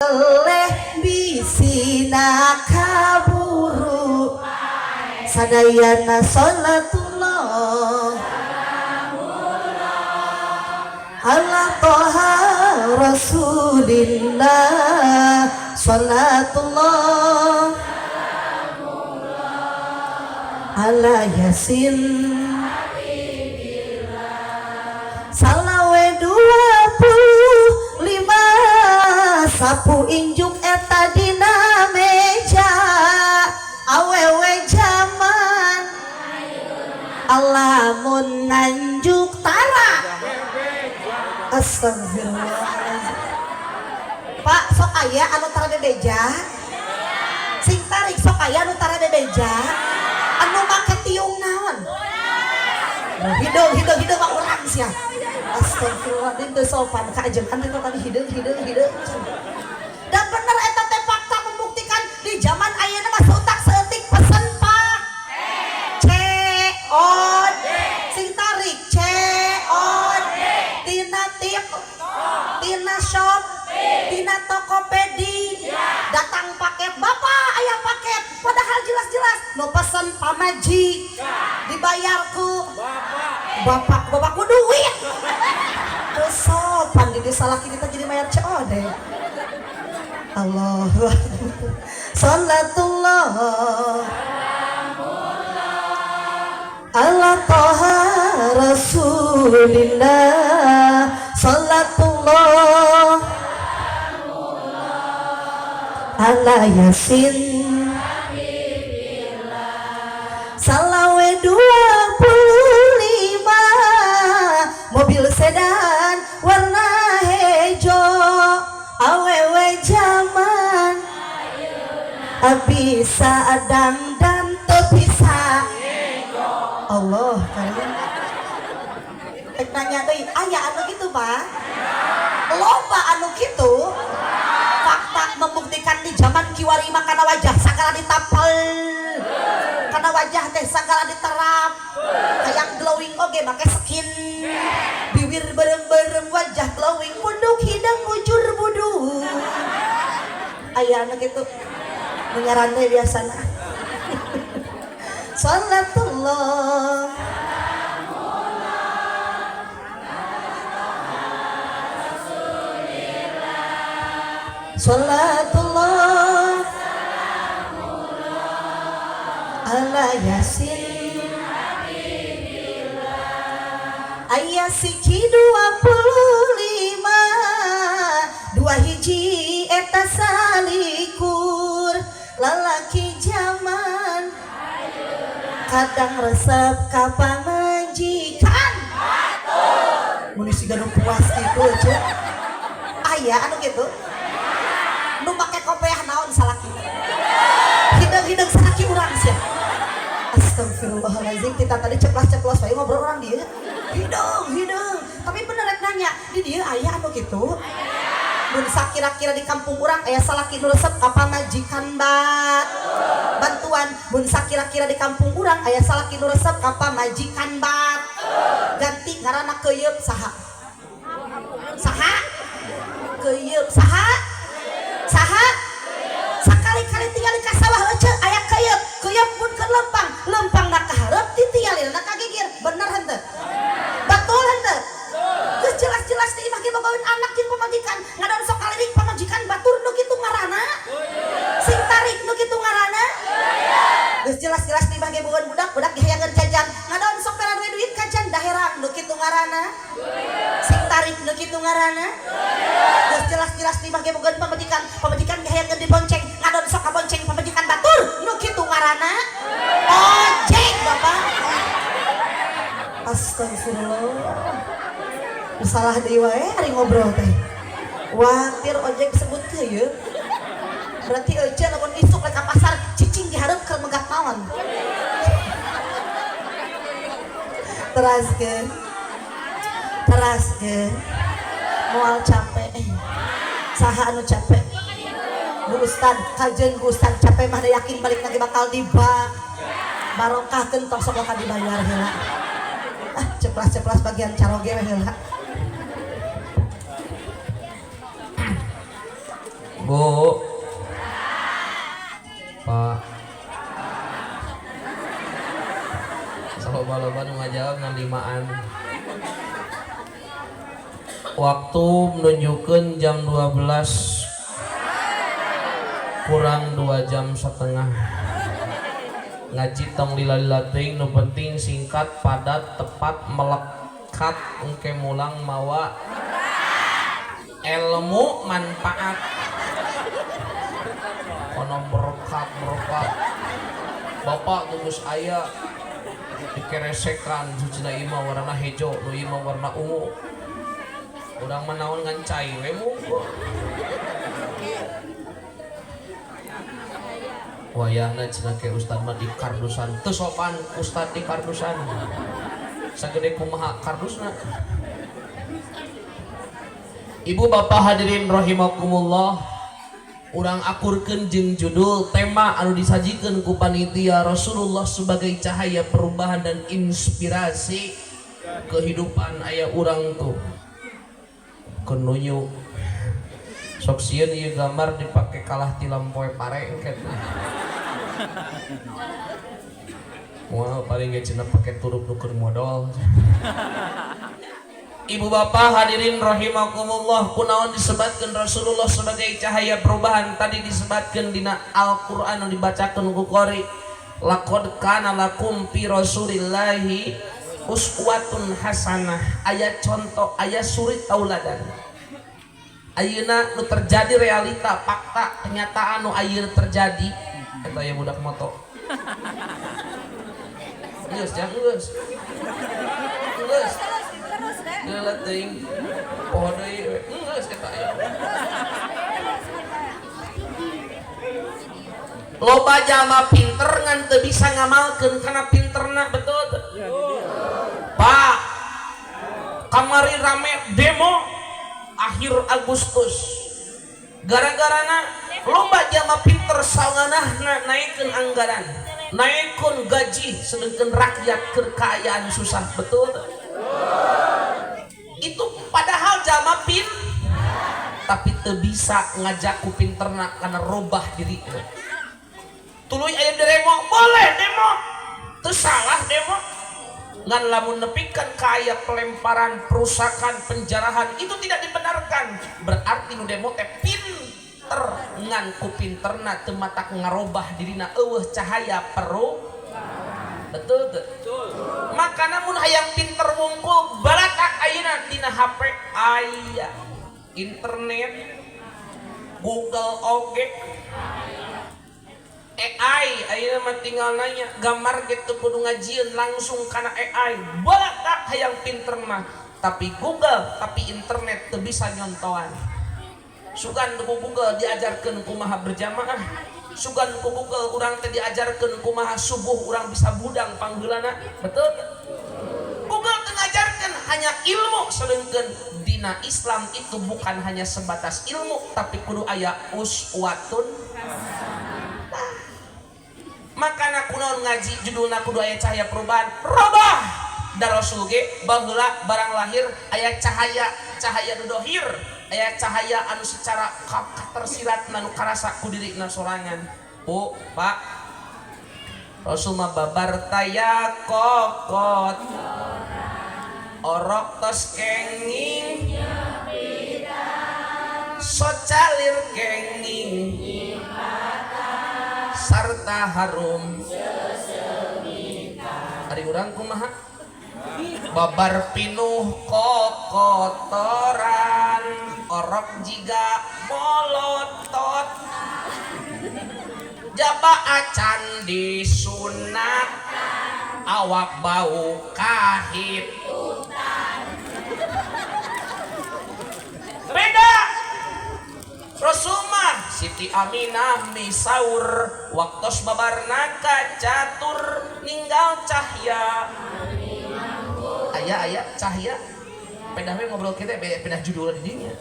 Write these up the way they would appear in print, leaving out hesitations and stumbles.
oleh bisina kaburu sadayana sholatullah ala toha rasulillah sholatullah ala yasin salawe 25 sapu injuk eta dina meja awewe zaman alamun nganjuk tara astagfirullahaladzim. Pak sok aya anu tara bebeja sing tarik sok aya anu tara bebeja anu make tiung naon hidung mah urang sia astagfirullahaladzim teu sopan kaajengan itu tadi hidung dan bener eta teh fakta membuktikan di zaman ayeuna mah seutak seutik pesen pak ceod sing tarik ceod tina tip tina shop tina Tokopedia datang paket bapak aya paket padahal jelas-jelas nu pesen pamaji dibayarku bapakku duit teu sopan di salaki kita jadi mayar ceode. Allahu Akbar. Salatullah ala toha rasulillah salatullah ala yasin salawe 25 mobil sedan warna hejo awewe zaman bisa adang dan bisa Allah kalian nanya deh aya anu gitu pak loba anu gitu fakta membuktikan di zaman kiwari mah kana wajah sakala ditapel kana wajah teh sakala diterap hayang glowing oge make skin bibir berem-berem wajah glowing punduk hidung bujur budu aya anu gitu menyaran teh biasana salatullah salatullah ala yasin ayah siki 25 dua hiji eta salikur lalaki zaman kadang resep ka pamajikan munisi ganu puas kitu ceu aya anu kitu nu make kopiah naon salaki hidung salaki urang sia astagfirullahaladzim kita tadi ceplos wae ngobrol orang dia hidung tapi bener rek nanya di dia aya anu kitu mun sakira-kira di kampung urang aya salaki nu resep apa majikan bantuan mun sakira-kira di kampung urang aya salaki nu resep apa majikan ganti ngaranna keuyeub saha keuyeub saha sakali-kali tinggal di kasawah leceu aya keuyeub pun ke lempang na kahareup ditinggalin na kagigir bener henteu betul henteu geus jelas-jelas di imah ge bogaweun anak jeung pamajikan ngadon sok kalirik pamajikan batur nu kitu ngaranna sing tarik nu kitu ngaranna geus jelas-jelas di imah ge bogaweun budak ge hayangeun jajan ngadon sok peran we duit kajan daherang nu kitu ngaranna sing tarik nu kitu ngaranna geus jelas-jelas di imah ge bogaweun pamajikan ge hayangeun dibonceng ngadon sok kabonceng pamajikan batur nu kitu ngaranna ojek bapak astagfirullah salah deui wae ari ngobrol teh watir ojek disebut keuyeub berarti euceun lamun isuk rek ka pasar cicing dihareup keur megat naon teraskeun moal capek saha anu capek Bu Ustad kajeun Bu Ustad capek mah da yakin balik lagi bakal dibak barokah kentok sok ka dibayar heula ceplas bagian caroge we heula Bu, Pak, loba-loba nu ngajawab ngan limaan. Waktu menunjukkan jam 12 kurang 2 jam setengah. Ngaji tong lila-lila teuing, nu penting singkat, padat, tepat, melekat, engke mulang mawa ilmu manfaat. Kono berkat. Bapak tugas aya dikeresekan cucina imah warna hijau, nu imah warna ungu. Urang manaon ngan cai we munggo. Wayahna cenah ke ustad mah di kardusan, teu sopan ustad di kardusan. Sagede kumaha kardusna. Ibu bapak hadirin rahimakumullah, urang akurkeun jeung judul tema anu disajikeun ku panitia Rasulullah sebagai cahaya perubahan dan inspirasi kehidupan aya urang tuh. Kenuyu sok sieun ieu gambar dipake kalah ti lampoe pare engke. Wah, paling ge cenah pake turup nu keur modal. Ibu bapak hadirin rahimakumullah, kunaon disebatkeun Rasulullah sebagai cahaya perubahan? Tadi disebatkeun dina Al-Qur'an anu dibacakeun ku qari. Laqad kana lakum fi Rasulillahi uswatun hasanah. Aya contoh, aya suri tauladan. Ayeuna nu terjadi realita, fakta, kenyataan nu ayeuna terjadi. Eta aya budak moto. Geus, jangan geus. Geus. Geus teuing. Poho deui we. Geus eta aya. Loba jalma pinter ngan teu bisa ngamalkeun kana pinterna, betul teu? Pak, kamari rame demo akhir Agustus. Gara-garana loba jalma pinter sawanahna naikeun anggaran, naikeun gaji, sedengkeun rakyat keur kaayaan susah, betul? Itu padahal jalma tapi teu bisa ngajak ku pinterna kana robah diri. Tuluy aya demo, boleh demo, teu salah demo. Ngan lamun nepikeun ka aya pelemparan, perusakan, penjarahan, itu tidak dibenarkan. Berarti nu demo teh pinter, ngan ku pinterna teu matak ngarobah dirina eueuh cahaya betul tuh. Maka namun hayang pinter wungkul balatak ayeuna dina HP aya internet, Google oge, AI ayeuna mah tinggal nanya gambar gitu kudu ngajieun langsung kana AI. Balatak hayang pinter mah, tapi Google, tapi internet teu bisa nyontoan. Sugan ku Google diajarkeun kumaha berjamaah, sugan ku Google urang teh diajarkeun kumaha subuh urang bisa budang panggeulana, betul? Google teu ngajarkeun hanya ilmu, sedengkeun dina Islam itu bukan hanya sebatas ilmu, tapi kudu aya uswatun. Makana kunaon ngaji judulna kudu aya cahaya perubahan. Robah da Rasul ge baheula barang lahir aya cahaya nu dohir, aya cahaya anu secara tersirat anu karasa ku dirina sorangan. Bu, Pak, Rasul mah babar taya kokot orok tos kenging socalir kenging sarta harum ari urang kumaha babar pinuh kokotoran orok jiga molotot jaba acan disunat awak bau kahit beda. Rasulullah Siti Aminah misaur waktos babarna kacatur ninggal cahya aya cahya pedah we ngobrol kita pedah judul di dinya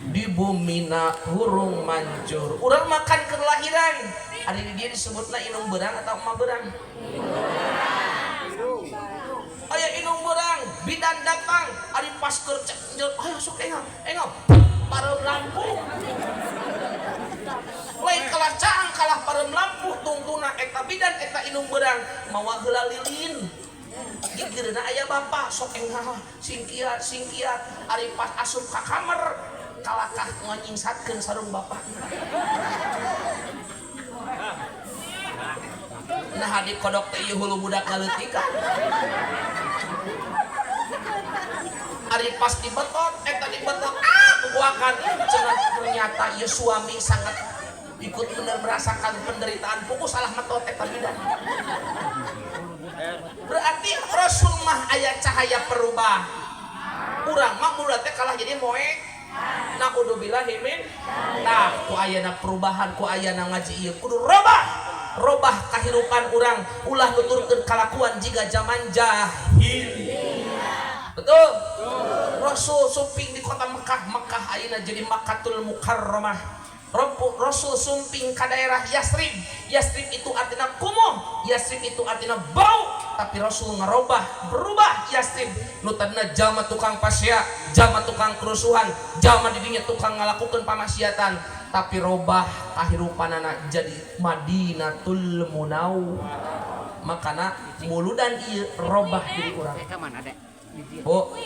di bumina hurung mancur urang makan kelahiran ada di dia disebutna inung berang atau emak berang aya inung berang bidan datang ari pas keur ayo sok engau pareup lampu eta bidan eta inung berang mawa heula lilin. Gigireuna aya bapa sok engah singkiat ari pas asup ka kamar kalakah nganyingsatkeun sarung bapa. Nah di kodok teh ieu hulu budak ngaleutik kan. Ari pas dibetot eta dibetot buakan cenah ternyata ieu suami sangat ikut merasakan penderitaan pokok salah metot eta bidan. Berarti Rasul mah aya cahaya perubah. Urang mah mulut teh kalah jadi moek. Naudzubillahi min. Tah ku ayeuna perubahan ku ayeuna ngaji ieu kudu robah kahirupan urang ulah nuturkeun kalakuan jiga zaman jahil. Betul? Rasul sumping di kota Mekah ayeuna jadi Makkatul Mukarramah. Rasul sumping ka daerah Yasrib itu artinya kumuh, Yasrib itu artinya bau, tapi Rasul berubah Yasrib nu tadina jalma tukang pasya, jalma tukang kerusuhan, jalma di dinya tukang ngalakukeun pamaksiatan, tapi robah kahirupanana jadi Madinatul Munawwarah. Makana muludan ieu robah diri urang. Oh,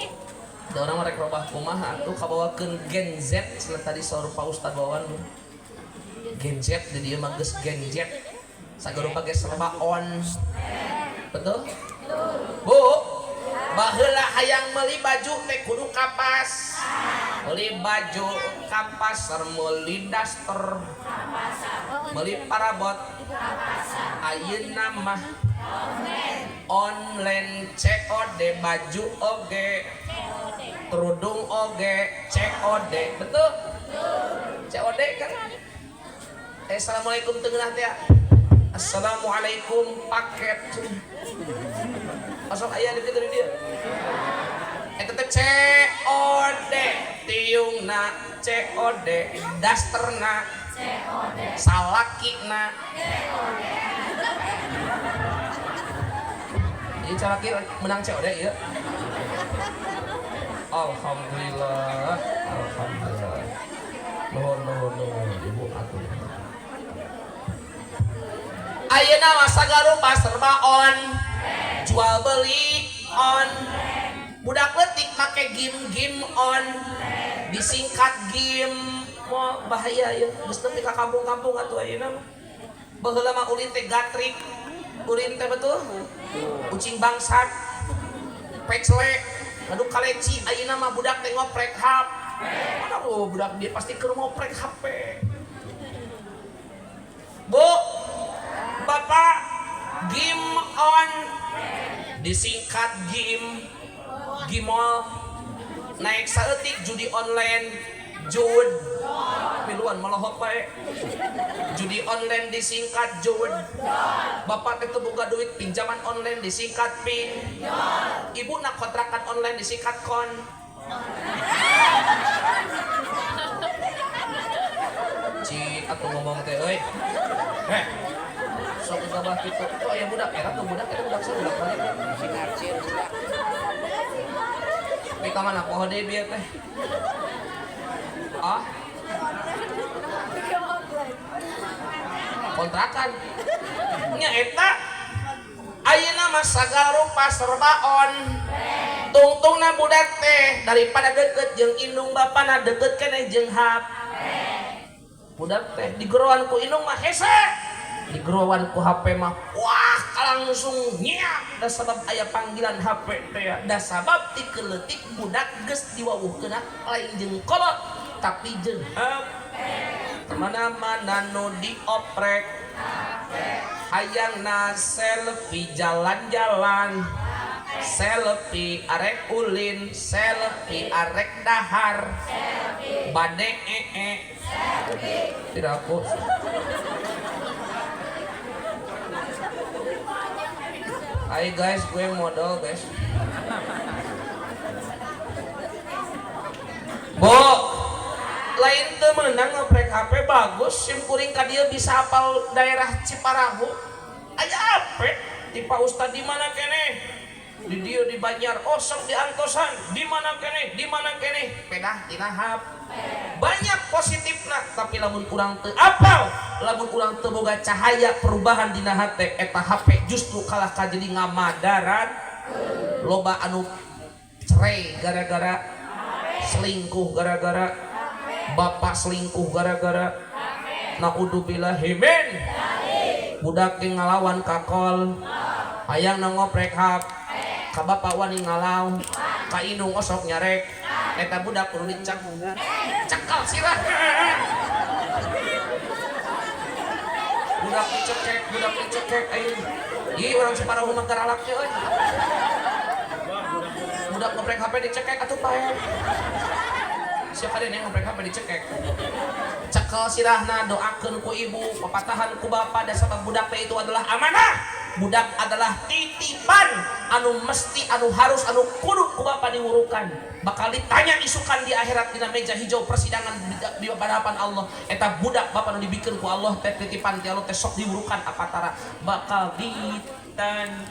da urang rek robah kumaha atuh kabawakeun Gen Z cenah tadi saur Pak Ustad bawawan Gen Z di dieu mah geus Gen Z. Sageurupa ge serba on. Betul? Bu, baheula hayang meuli baju teh kudu kapas. Meuli baju kapas, meuli daster, meuli parabot. Ayeuna mah online COD baju oge, kerudung oge COD, betul? COD kan? Assalamualaikum teungeunah teh. Assalamualaikum paket. Asal aya di kitu dia. Eta teh COD, tiungna COD, dasterna COD, salakina COD. Ieu calaki menang COD ieu. Alhamdulillah. Nuhun ibu atuh. Ayeuna mah sagarupa serba on. Jual beli on. Budak leutik make game on. Disingkat game. Moal bahaya ieu. Geus teu ka kampung-kampung atuh ayeuna mah. Baheula mah ulin teh gatrik. Ulin teh betul. Kucing bangsat. Pecele. Aduh kaleci ayeuna mah budak teh ngoprek HP. Mana budak dia pasti keur ngoprek HP. Bu, Bapak, game on, disingkat game, gimol, naik saeutik judi online, jud, piluan malah bae. Judi online disingkat jud. Bapak teh teu boga duit pinjaman online disingkat pin. Ibu nak kontrakan online disingkat kon. Cik atuh ngomong teh euy. Sok gabah kitu. Tuh aya budak era tuh budak eta budak budak balik. Sinarcir budak. Tapi ka mana poho deui bieu teh? Ah. Kontrakan. Nya eta ayeuna mah sagarupa serba on. Tungtungna budak teh daripada deket jeung indung bapana deket keneh jeung HP. Budak teh digerowan ku indung mah hese. Digerowan ku HP mah wah langsung nyiap da sabab aya panggilan HP teh da sabab ti keleutik budak geus diwawuhkeun lain jeung kolot tapi jeung HP. Kemana-mana nu dioprek hayangna selfie jalan-jalan, selfie arek ulin, selfie arek dahar, bade tidak aku. Hai guys, gue modal guys. Bo, lain teu meunang ngoprek HP bagus, sim kuring ka dieu bisa hafal daerah Ciparahu. Aya HP ti Pak Ustad di mana keneh? di dia di Banjar osok di angkosan di mana kene pedah tinahap banyak positifna tapi lamun kurang teu apal lamun kurang teu boga cahaya perubahan dina hate eta HP justru kalah kajadi ngamadaran loba anu cerai gara-gara selingkuh gara-gara bapak selingkuh gara-gara naudzubillah himen budak ge ngalawan kakol hayang ngoprek hap ka bapak wani ngalau ka indung osok nyarek eta budak kudu cekal sirah budak dicekek ayo ieu urang Ciparahu mah garalaknya euy budak ngoprek HP dicekek atuh pae siapa ada yang ngoprek HP dicekek cekel sirahna doakeun ku ibu papatahan ku bapak dan sabab budak itu adalah amanah budak adalah titipan anu mesti anu harus anu kudu ku bapak diwurukan bakal ditanya isukan di akhirat dina meja hijau persidangan di hadapan Allah eta budak bapak anu dibikeun ku Allah teh titipan ti Allah teh sok diwurukan apatara bakal ditanya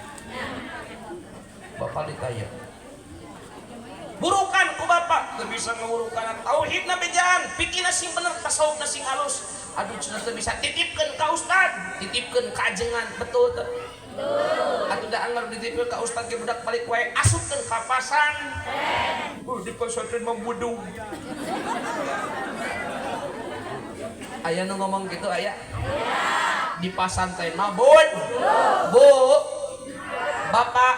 bakal ditanya burukan ku bapak teu bisa ngawurukan tauhidna bejaan pikirna sing bener tasawufna sing halus aduh cenah teu bisa titipkeun ka ustad titipkeun ka ajengan betul teu atuh da anggar dititipkeun ka ustad ge budak balik wae asupkeun ka pasan di pesantren membudung aya nu ngomong gitu aya di pasantren mah bu bapak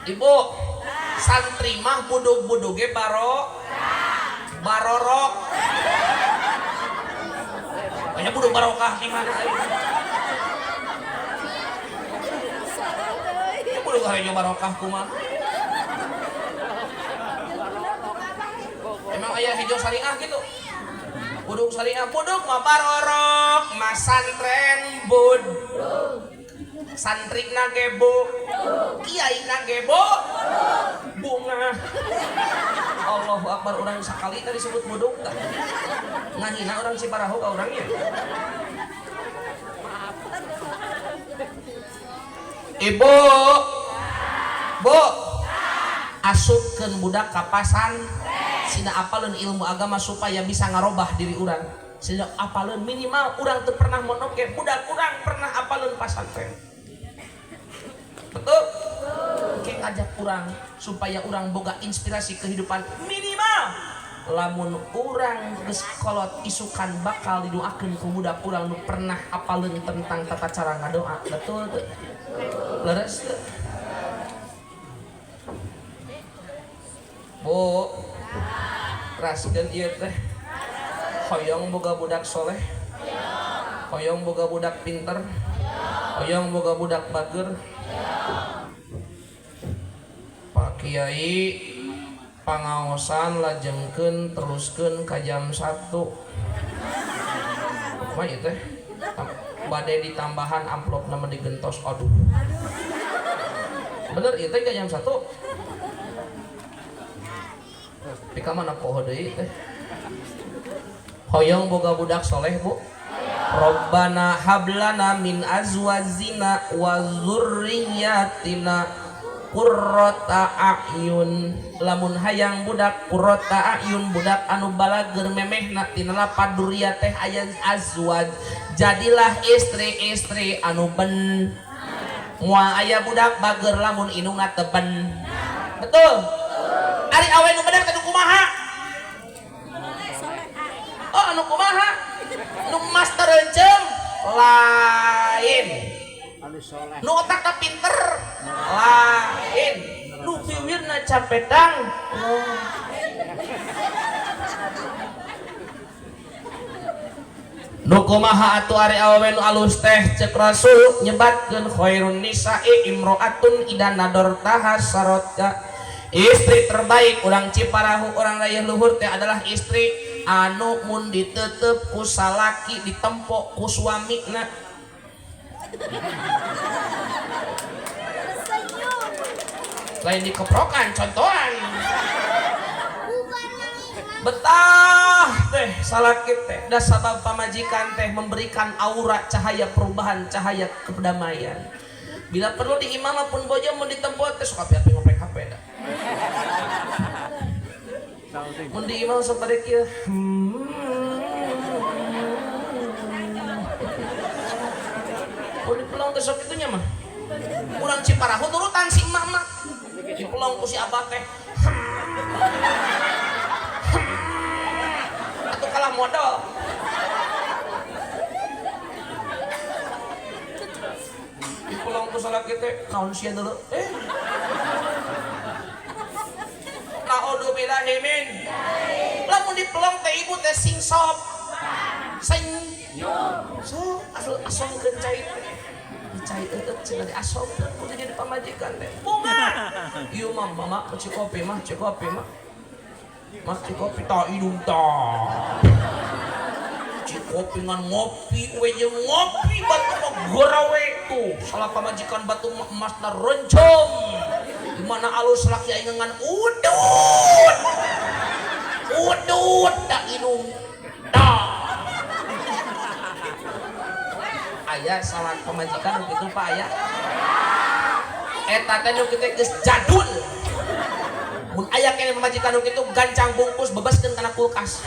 ibu santri mah budug-buduge barorok banyak budug barokah di mana ya budug hanya barokah kumaha emang aya hijau syariah gitu budug syariah budug mah barorok mah santren bud santri nagebo kiai nagebo bunga Allahu Akbar orang sakali tadi disebut buduk ngahina orang Ciparahu ka orangnya ibu bu asupkeun budak ka pasan sina apaleun ilmu agama supaya bisa ngarobah diri urang sina apaleun minimal urang teu pernah monoke budak urang pernah apaleun pasantren betul kayak ngajak urang supaya urang boga inspirasi kehidupan minimal lamun urang geus kolot isukan bakal didoakeun ku budak urang nu pernah apaleun tentang tata cara ngadoa betul tuh leres tuh bu raskeun ieu teh hoyong boga budak soleh hoyong boga budak pinter hoyong boga budak bager Pak Kiai pangaosan lajengkeun teruskeun ka jam 1 mah ieu teh bade ditambahan amplop nama digentos aduh bener ieu teh ka jam 1 pika mana poho deui teh hoyong boga budak soleh bu Rabbana hablana min azwajina wa dzurriyyatina qurrata a'yun lamun hayang budak qurrata a'yun budak anu balager memehna tina lapad duriyah teh aya azwaj jadilah istri-istri anu ben moal aya budak bager lamun indungna teu ben betul ari awe nu bener teh kumaha oh anu kumaha nu master jeung lain nu otakna pinter lain nu bibirna capedang nu kumaha atuh ari awewe nu alus teh ceuk Rasul nyebatkeun khairun nisa'i imro'atun idan nador tahassarotka istri terbaik urang Ciparahu urang Rayah Luhur teh adalah istri anu mun ditetep ku salaki ditempo ku suamina lain dikeprokan contohan betah teh salaki teh da sabab pamajikan teh memberikan aura cahaya perubahan cahaya kedamaian Bila perlu di imam pun bojo mau ditempot teh sok api-api ngoprek HP dah. Mun di imam sok bade kieu. Mun dipelong teh sok itunya mah. Urang Ciparahu turutan si emak-emak. Dipelong ku si abah teh. Atuh kalah modal. Dipelong ku salaki teh naon sia deuleu. Naudzubillahi min. Lamun dipelong teh ibu teh sing sop. Sing so asongkeun cai teh. Dicai eueuh cenah diasongkeun kudu jadi pamajikan teh. Bunga. Ieu mah mama cek kopi mah, cek kopi mah. Mas cek kopi ta hidung ta. Cek kopi ngan ngopi we jeung ngopi batu mah gorawe tuh. Salah pamajikan batu mah emasna rencong. Di mana alus laki aing ngan udut. Udut da hidung ta. Aya salah pamajikan gitu Pak aya. Eta teh nu kitu geus jadul. Mun aya keneh pamajikan nu kitu gancang bungkus bebaskeun kana kulkas.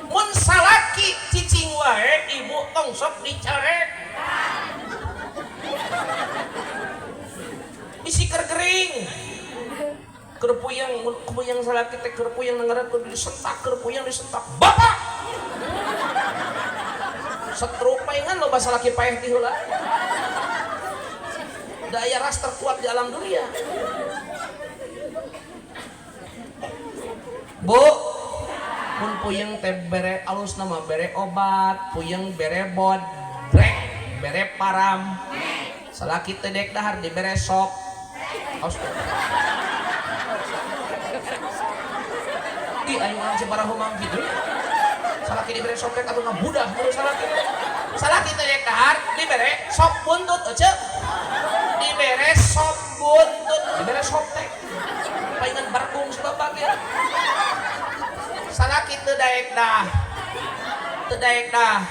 Mun salaki cicing wae ibu tong sok dicarek. Bisi keur gering. Kerpuyang salaki teh kerpuyang nanggaran kudu disentak, kerpuyang disentak. Bapak. Stroke paingan loba salaki paeh ti heula. Daya ras terkuat di alam dunia. Bu, mun puyeng teh bere alus nama bere obat, puyeng bere bodrek, bere param. Salaki teh dek dahar dibere sok. Ih, aing orang Ciparahu mah gitu. Salaki dibere sopek atuh ngabudah mun salaki. Salaki teh dek dahar dibere sop buntut euceuk. Dibere sop buntut, dibere sop teh. Paingan barkung sabab ge. Salaki teu daek dah. Teu daek dah.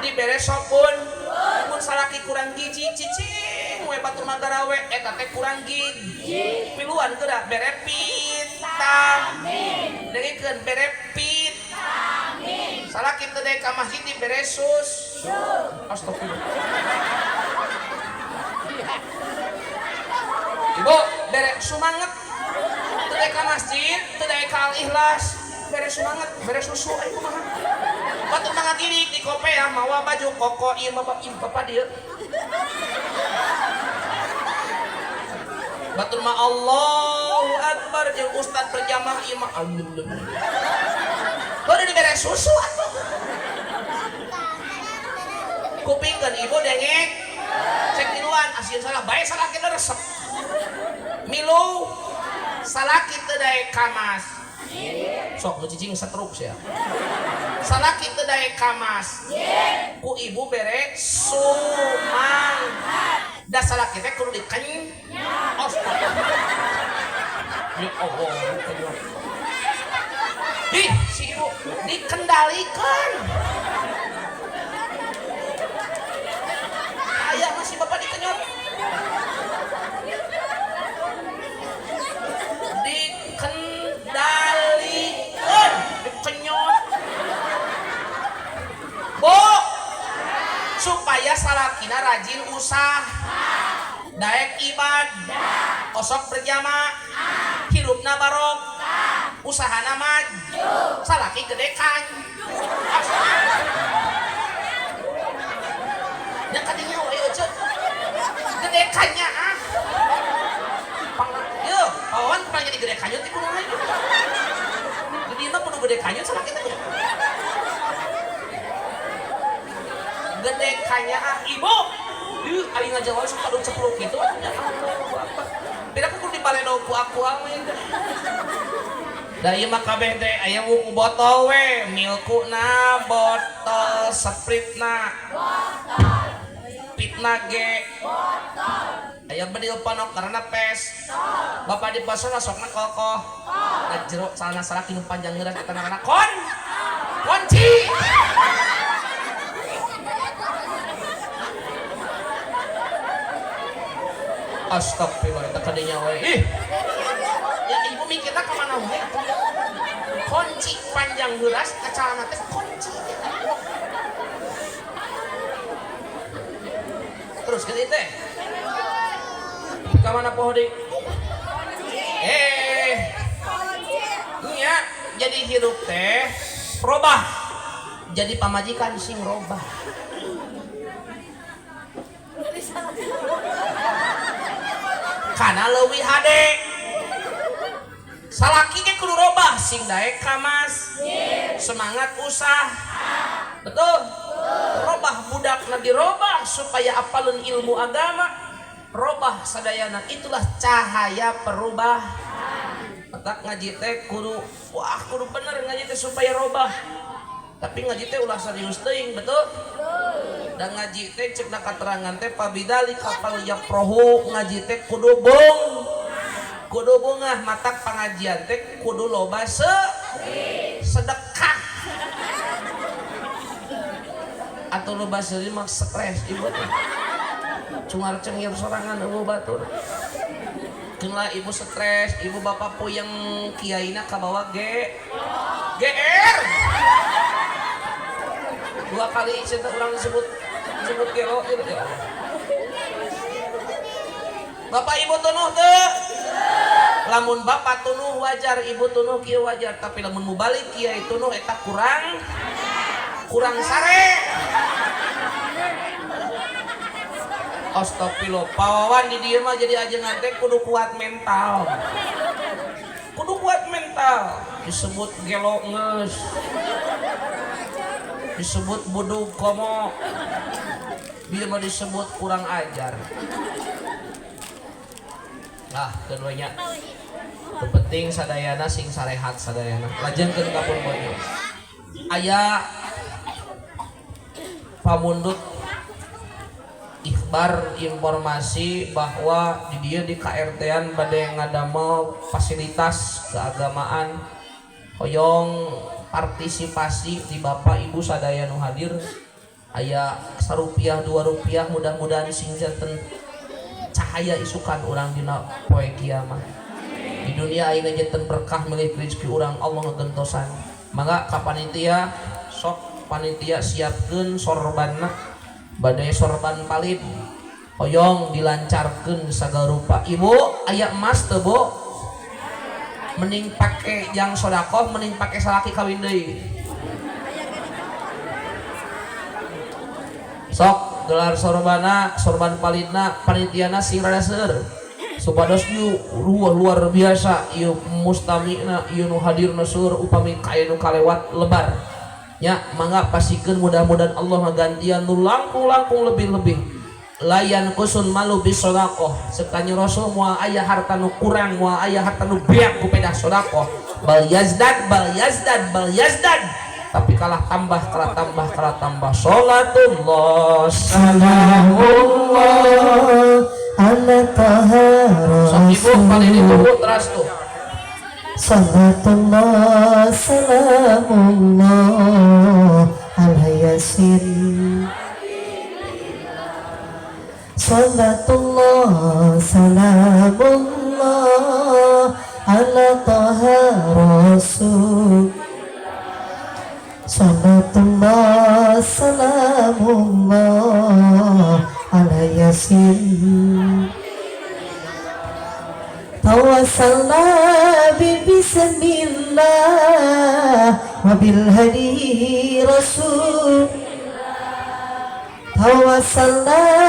Dibere sop mun salaki kurang giji cicing we batur magarawe eta teh kurang giji. Piluan teu da bere vitamin. Dengikeun bere vitamin. Salaki teu daek ka masjid dibere sus. Astagfirullah. Ibu bere sumanget. Teu daek ka masjid, teu daek ka al-ikhlas. Bere sumanget, bere susu aing kumaha. Batur mangga gidik di kope ya mawa baju koko ieu mah bapak dieu. Batur mah Allahu Akbar jeung ustad berjamaah ieu mah alhamdulillah. Kudu dibere susu atuh. Kupingkeun ibu dengek. Cek tiluan asieun salah bae salaki teh resep. Milu salaki teu daek kamas. Sok nu cicing setruk sia. Salaki teu daek kamas. Ku ibu bere sumanghat. Da salaki teh kudu dikenyang. Ya Allah. Ih, si ibu dikendalikan. Aya masih bapak dikenyot. Dikendalikan, dikenyot. Bu, supaya salakina rajin usaha, daek ibadah, osok berjamaah, hirupna barokah, usahana maju, salaki gede kan. Ya kadinya we euceuk. Gede kannya ah. Yo, awan pernah jadi gede kanyut di kumaha ieu. Gede mah kudu gede kanyut salaki teh. Gede kanya ah ibu. Ieu aing ngajawa sok kadung cepluk kitu. Ya Allah. Beda kudu dibaledo ku aku amin. Da ieu mah kabeh teh aya wuku botol we, milkuna botol, Sprite-na botol, Pitna ge botol. Aya bedil panok karena pes. Bapak di pasar sokna kokoh. Da jero salana salaki nu panjang ngeuras eta namana kon. kunci. Astagfirullah, itu kadinya we. Ih. Ya ibu mikirna ka mana we? Kunci panjang heuras ka calana teh kunci. Terus ke teh. Ka mana poho deui? Nya jadi hirup teh robah. Jadi pamajikan sing robah. Kana leuwih hade. Salaki ge kudu robah sing daek kamas. Semangat usah. Betul? Robah budakna dirobah supaya apalun ilmu agama. Robah sadayana itulah cahaya perubah. Matak ngaji teh kudu bener ngaji teh supaya robah. Tapi ngaji teh ulah serius teuing, betul? Dan ngaji teh ceuk na katerangan teh pabidali kapal yaprohu ngaji teh kudu bungah matak pengajian teh kudu loba sedekah atau loba seuri mah stres ibu teh cungar cengir sorangan eueuh batur keula ibu stres ibu bapak puyeng kiaina kabawa GR 2 kali cinta orang disebut gelo gitu ya. Bapak ibu tunuh teu? Lamun bapak tunuh wajar, ibu tunuh kieu wajar, tapi lamun mubalik kiai tunuh eta kurang sare. Astagfirullah, pawawan di dieu mah jadi ajengan teh kudu kuat mental. Disebut gelo ngeus. Disebut budug komo, dia mah disebut kurang ajar. Nah, keduanya penting sadayana sing sarehat sadayana. Lajengkeun ka pun banyu. Aya pamundut ikhbar informasi bahwa di dia di KRT-an bade ngadamel fasilitas keagamaan hoyong partisipasi di bapak ibu sadaya nu hadir aya Rp1 Rp2 mudah-mudahan sing janten cahaya isukan urang dina poe kiamat di dunia ayeuna janten berkah milih rezeki urang Allah ngegentosan mangga ka panitia sok panitia siapkeun sorbanna badai sorban palid hoyong dilancarkeun sagala rupa ibu aya emas teu bu mending pakai jang sodakoh mending pakai salaki kawin deui sok gelar sorban palidna panitiana sing rada seueur supados ieu luar biasa ieu mustamina ieu nu hadirna seueur upami kaya nu kalewat lebar nya mangga pasikeun mudah-mudahan Allah ngagantian nu langkung lebih layan kusun malu bis sodakoh sekanya rasul mual ayah harta nu kurang mual ayah harta nu beak ku pedah sodakoh bal yazdad tapi kalah tambah sholatullah salamullah ala taha rasul ibu paling ditunggu teras tuh sholatullah salamullah ala yasin Salatullah salamullah ala taha rasul Salatullah salamullah ala yasin Tawassalna bismillah wa bil hadi rasul Tawassalna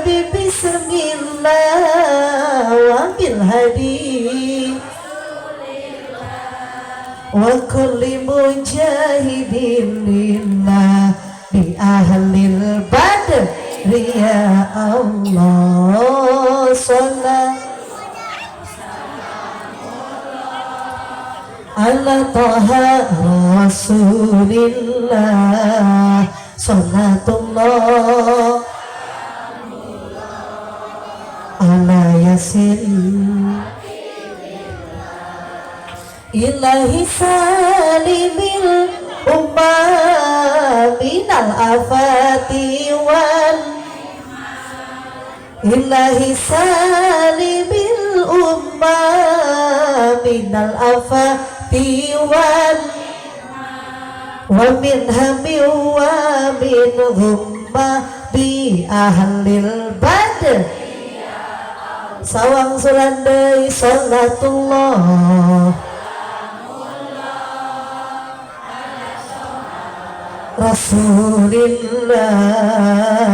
bismillah wa bil hadi wa kulli mujahidin lillah bi ahlil badr ya Allah sallallahu ala taha rasulillah Salatullah ala yasin ilahi salimil umma minal afati wal ilahi salimil umma minal afati wal wa min hami wa min humma bi ahlil badr sawang sulandai salatullah Rasulillah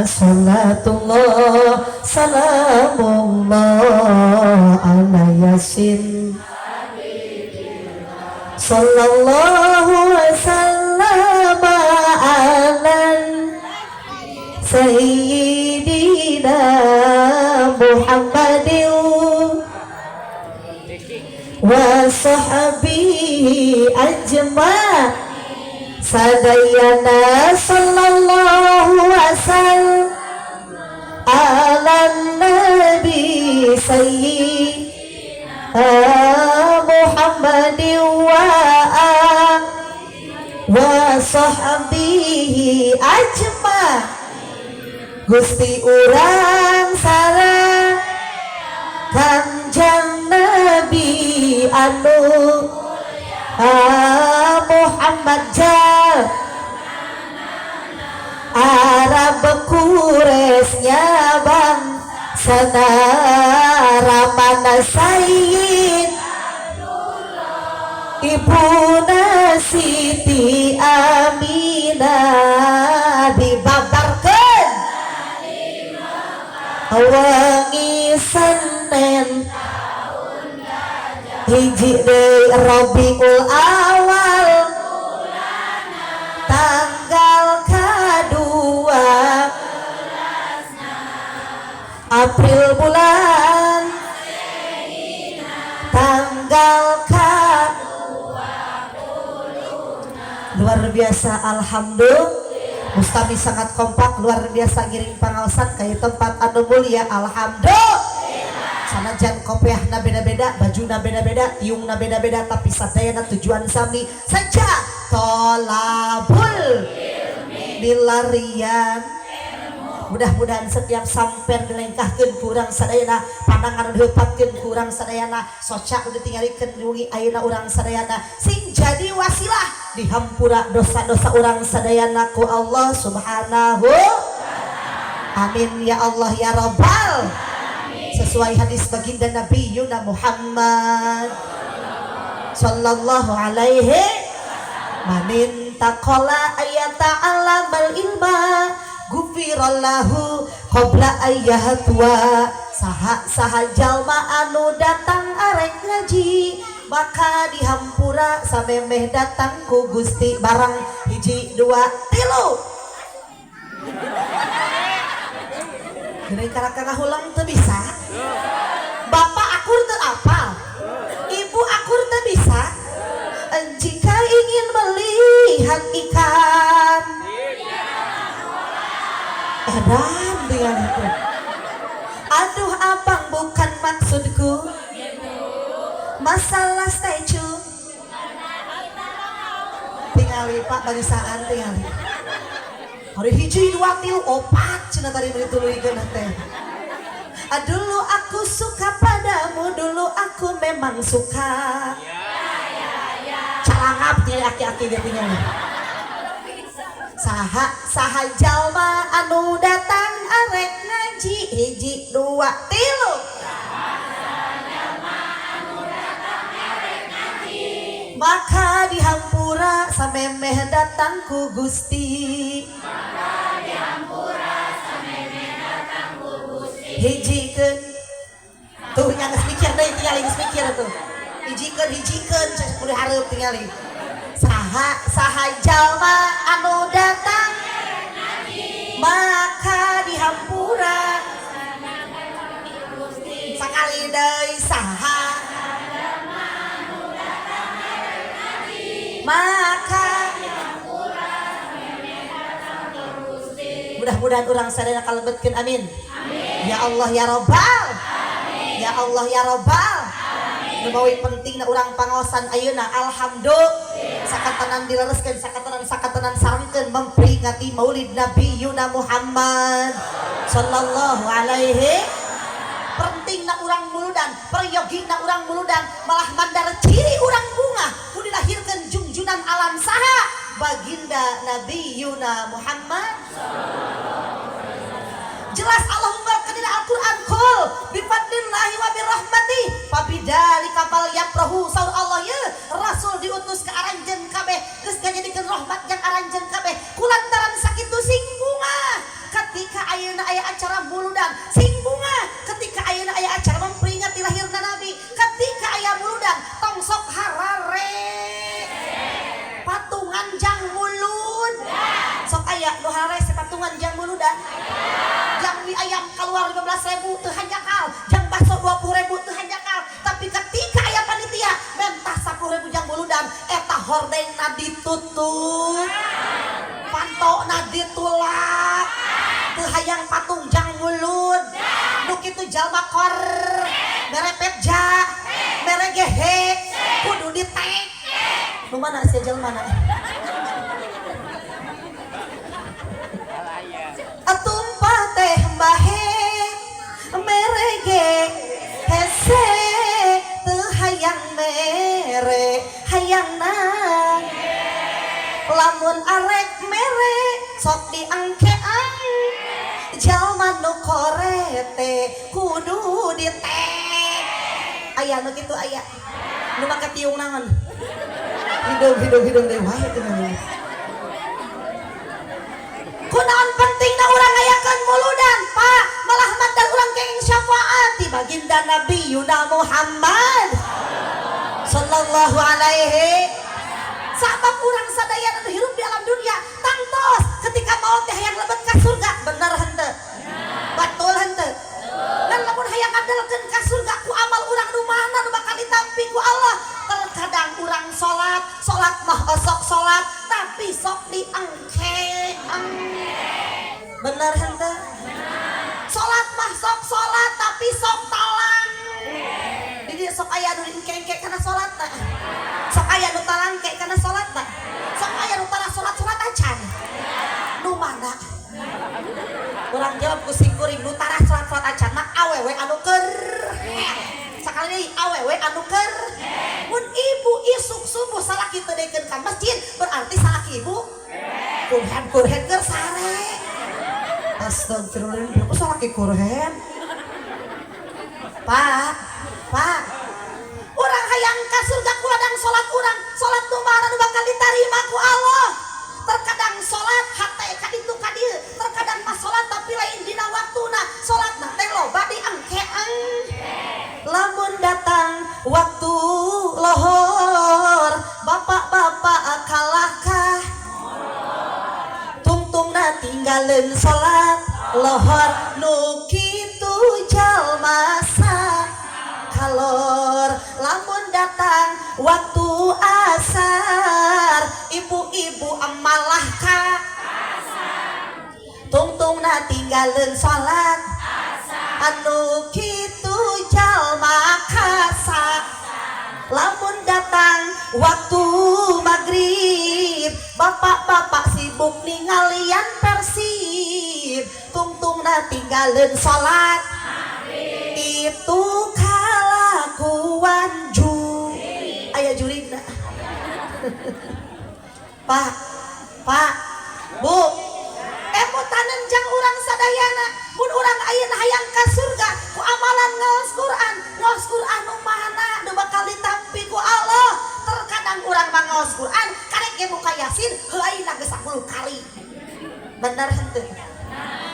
salatullah salamullah ala yasin sallallahu wasallam ala sayyidina Muhammadin wa sahbihi ajma' sadayana sallallahu wasallam ala nabi sayyidina Muhammadin wa sahbihi ajma' Gusti urang sareng Kanjeng Nabi anu Muhammad Jal Arab Quraisy bang sana ramana Sayyid Ibuna Siti Aminah dibabarkan wangi Senin hiji deui Rabiul Awal tanggal kedua April bulan tanggal luar biasa alhamdulillah Mustami sangat kompak luar biasa giring pangaosan kayu tempat anu mulia alhamdulillah sanajan kopiahna beda-beda bajuna beda-beda tiungna beda-beda tapi sadayana tujuan sami saja tolabul dilarian mudah-mudahan setiap samper dilengkahkeun kurang sadayana pandangan diheupatkeun kurang sadayana socak udah tinggalikeun dugi ayeuna urang sadayana sing jadi wasilah dihampura dosa-dosa urang sadayana ku Allah subhanahu amin ya Allah ya rabbal sesuai hadis baginda Nabi Yuna Muhammad sallallahu alaihi manin taqala ayata alamal ilma gufirallahu qabla ayyahtua saha jalma anu datang arek ngaji maka dihampura samemeh datang ku Gusti barang hiji dua tilu gini karakana hulang teu bisa bapak akur teu apal ibu akur teu bisa jika ingin melihat ikan edan dengan itu aduh abang bukan maksudku masalah statue tingali pak barisan tingali hari hiji dua tilu opat cina tadi dituluykeun teh dulu aku suka padamu dulu aku memang suka calangap ti aki-aki dia tingali saha jalma anu datang arek ngaji hiji dua tilu maka dihampura samemeh datang ku Gusti hijikeun tuh nya geus mikir deui tingali geus mikir tuh hijikeun kudu hareup tingali saha jalma anu datang maka dihampura sakali deui saha maka mudah-mudahan urang sadaya kalebetkeun amin ya Allah ya Rabbal ya Allah ya Rabbal Nubawi penting na urang pangaosan ayeuna alhamdulillah sakatanan dilereskeun sakatanan sarengkeun memperingati Maulid Nabi Yuna Muhammad sallallahu alaihi penting na urang muludan peryogi na urang muludan malah mandar ciri urang bunga ku dilahirkeun junjunan alam saha baginda Nabi Yuna Muhammad jelas Allah mengatakan dalam Al-Quran kul bifadlillahi wa birahmati fabidzalika falyafrahu saur Allah ye rasul diutus ke aranjeun kabeh geus ngajadikeun rahmat jeung aranjeun kabeh kulantaran sakitu sing bunga ketika ayeuna aya acara muludan sing bunga ketika ayeuna aya acara memperingati lahirna nabi ketika aya muludan tong sok harare patungan jang mulud sok aya nu harare patungan jang muludan jang mie ayam keluar 15.000 teu hanjakal jang bakso 20.000 teu hanjakal tapi ketika aya panitia mentah 10.000 jang muludan eta hordengna ditutup pantokna ditulak teu hayang patung jang mulud nu kitu jalma kor mere pepja mere gehe kudu ditek nu mana sia jalma na atumpah teh mbahe merege hese teu hayang mere hayangna lamun arek mere sok diangkeang jalma nu korete kudu ditek aya nu kitu aya nu make tiung naon hidung deui wae teh kunaon pentingna urang ngayakeun muludan Pak malah mandar urang kenging syafaat di baginda Nabi Yuna Muhammad sallallahu alaihi sabab urang sadaya anu hirup di alam dunia tangtos ketika maut teh hayang lebet ka surga bener henteu batul henteu dan lamun hayang ngadelkeun ka surga ku amal urang nu mana nu bakal ditampi ku Allah terkadang urang salat mah osok salat tapi sok diangkeang bener henteu salat mah sok salat tapi sok talang jadi sok aya nu diengke kana salat teh sok aya nu talangke kana salat teh sok aya nu tara salat acan nu mana urang jawab ku singkuring nu tara salat acan mah awewe anu keur sakali deui awewe anu keur mun ibu isuk subuh salaki teu dekeun ka masjid berarti salaki ibu kurhen keur sare astagfirullahaladzim kok salaki kurhen Pak urang hayang ka surga kuladang salat urang salat nu mana nu bakal ditarima ku Allah terkadang salat hate ka ditu ka dieu terkadang pas salat tapi lain dina waktuna salatna teh loba diangkeang lamun datang waktu lohor bapak-bapak kalahkah tungtungna tinggalin salat lohor nu kitu jalma kalor lamun datang waktu asar ibu-ibu amalah ka tungtungna tinggalin salat anu kitu jalma kasa lamun datang waktu maghrib bapak-bapak sibuk ningalian persib tungtungna tinggalin salat itu kalakuan aya jurigna Pak Bu emutanan jang urang sadayana mun urang ayeuna hayang ka surga ku amalan ngaos Quran mana nu bakal ditampi ku Allah terkadang urang mah ngaos Quran karek ge buka Yasin heuaina geus 10 kali bener henteu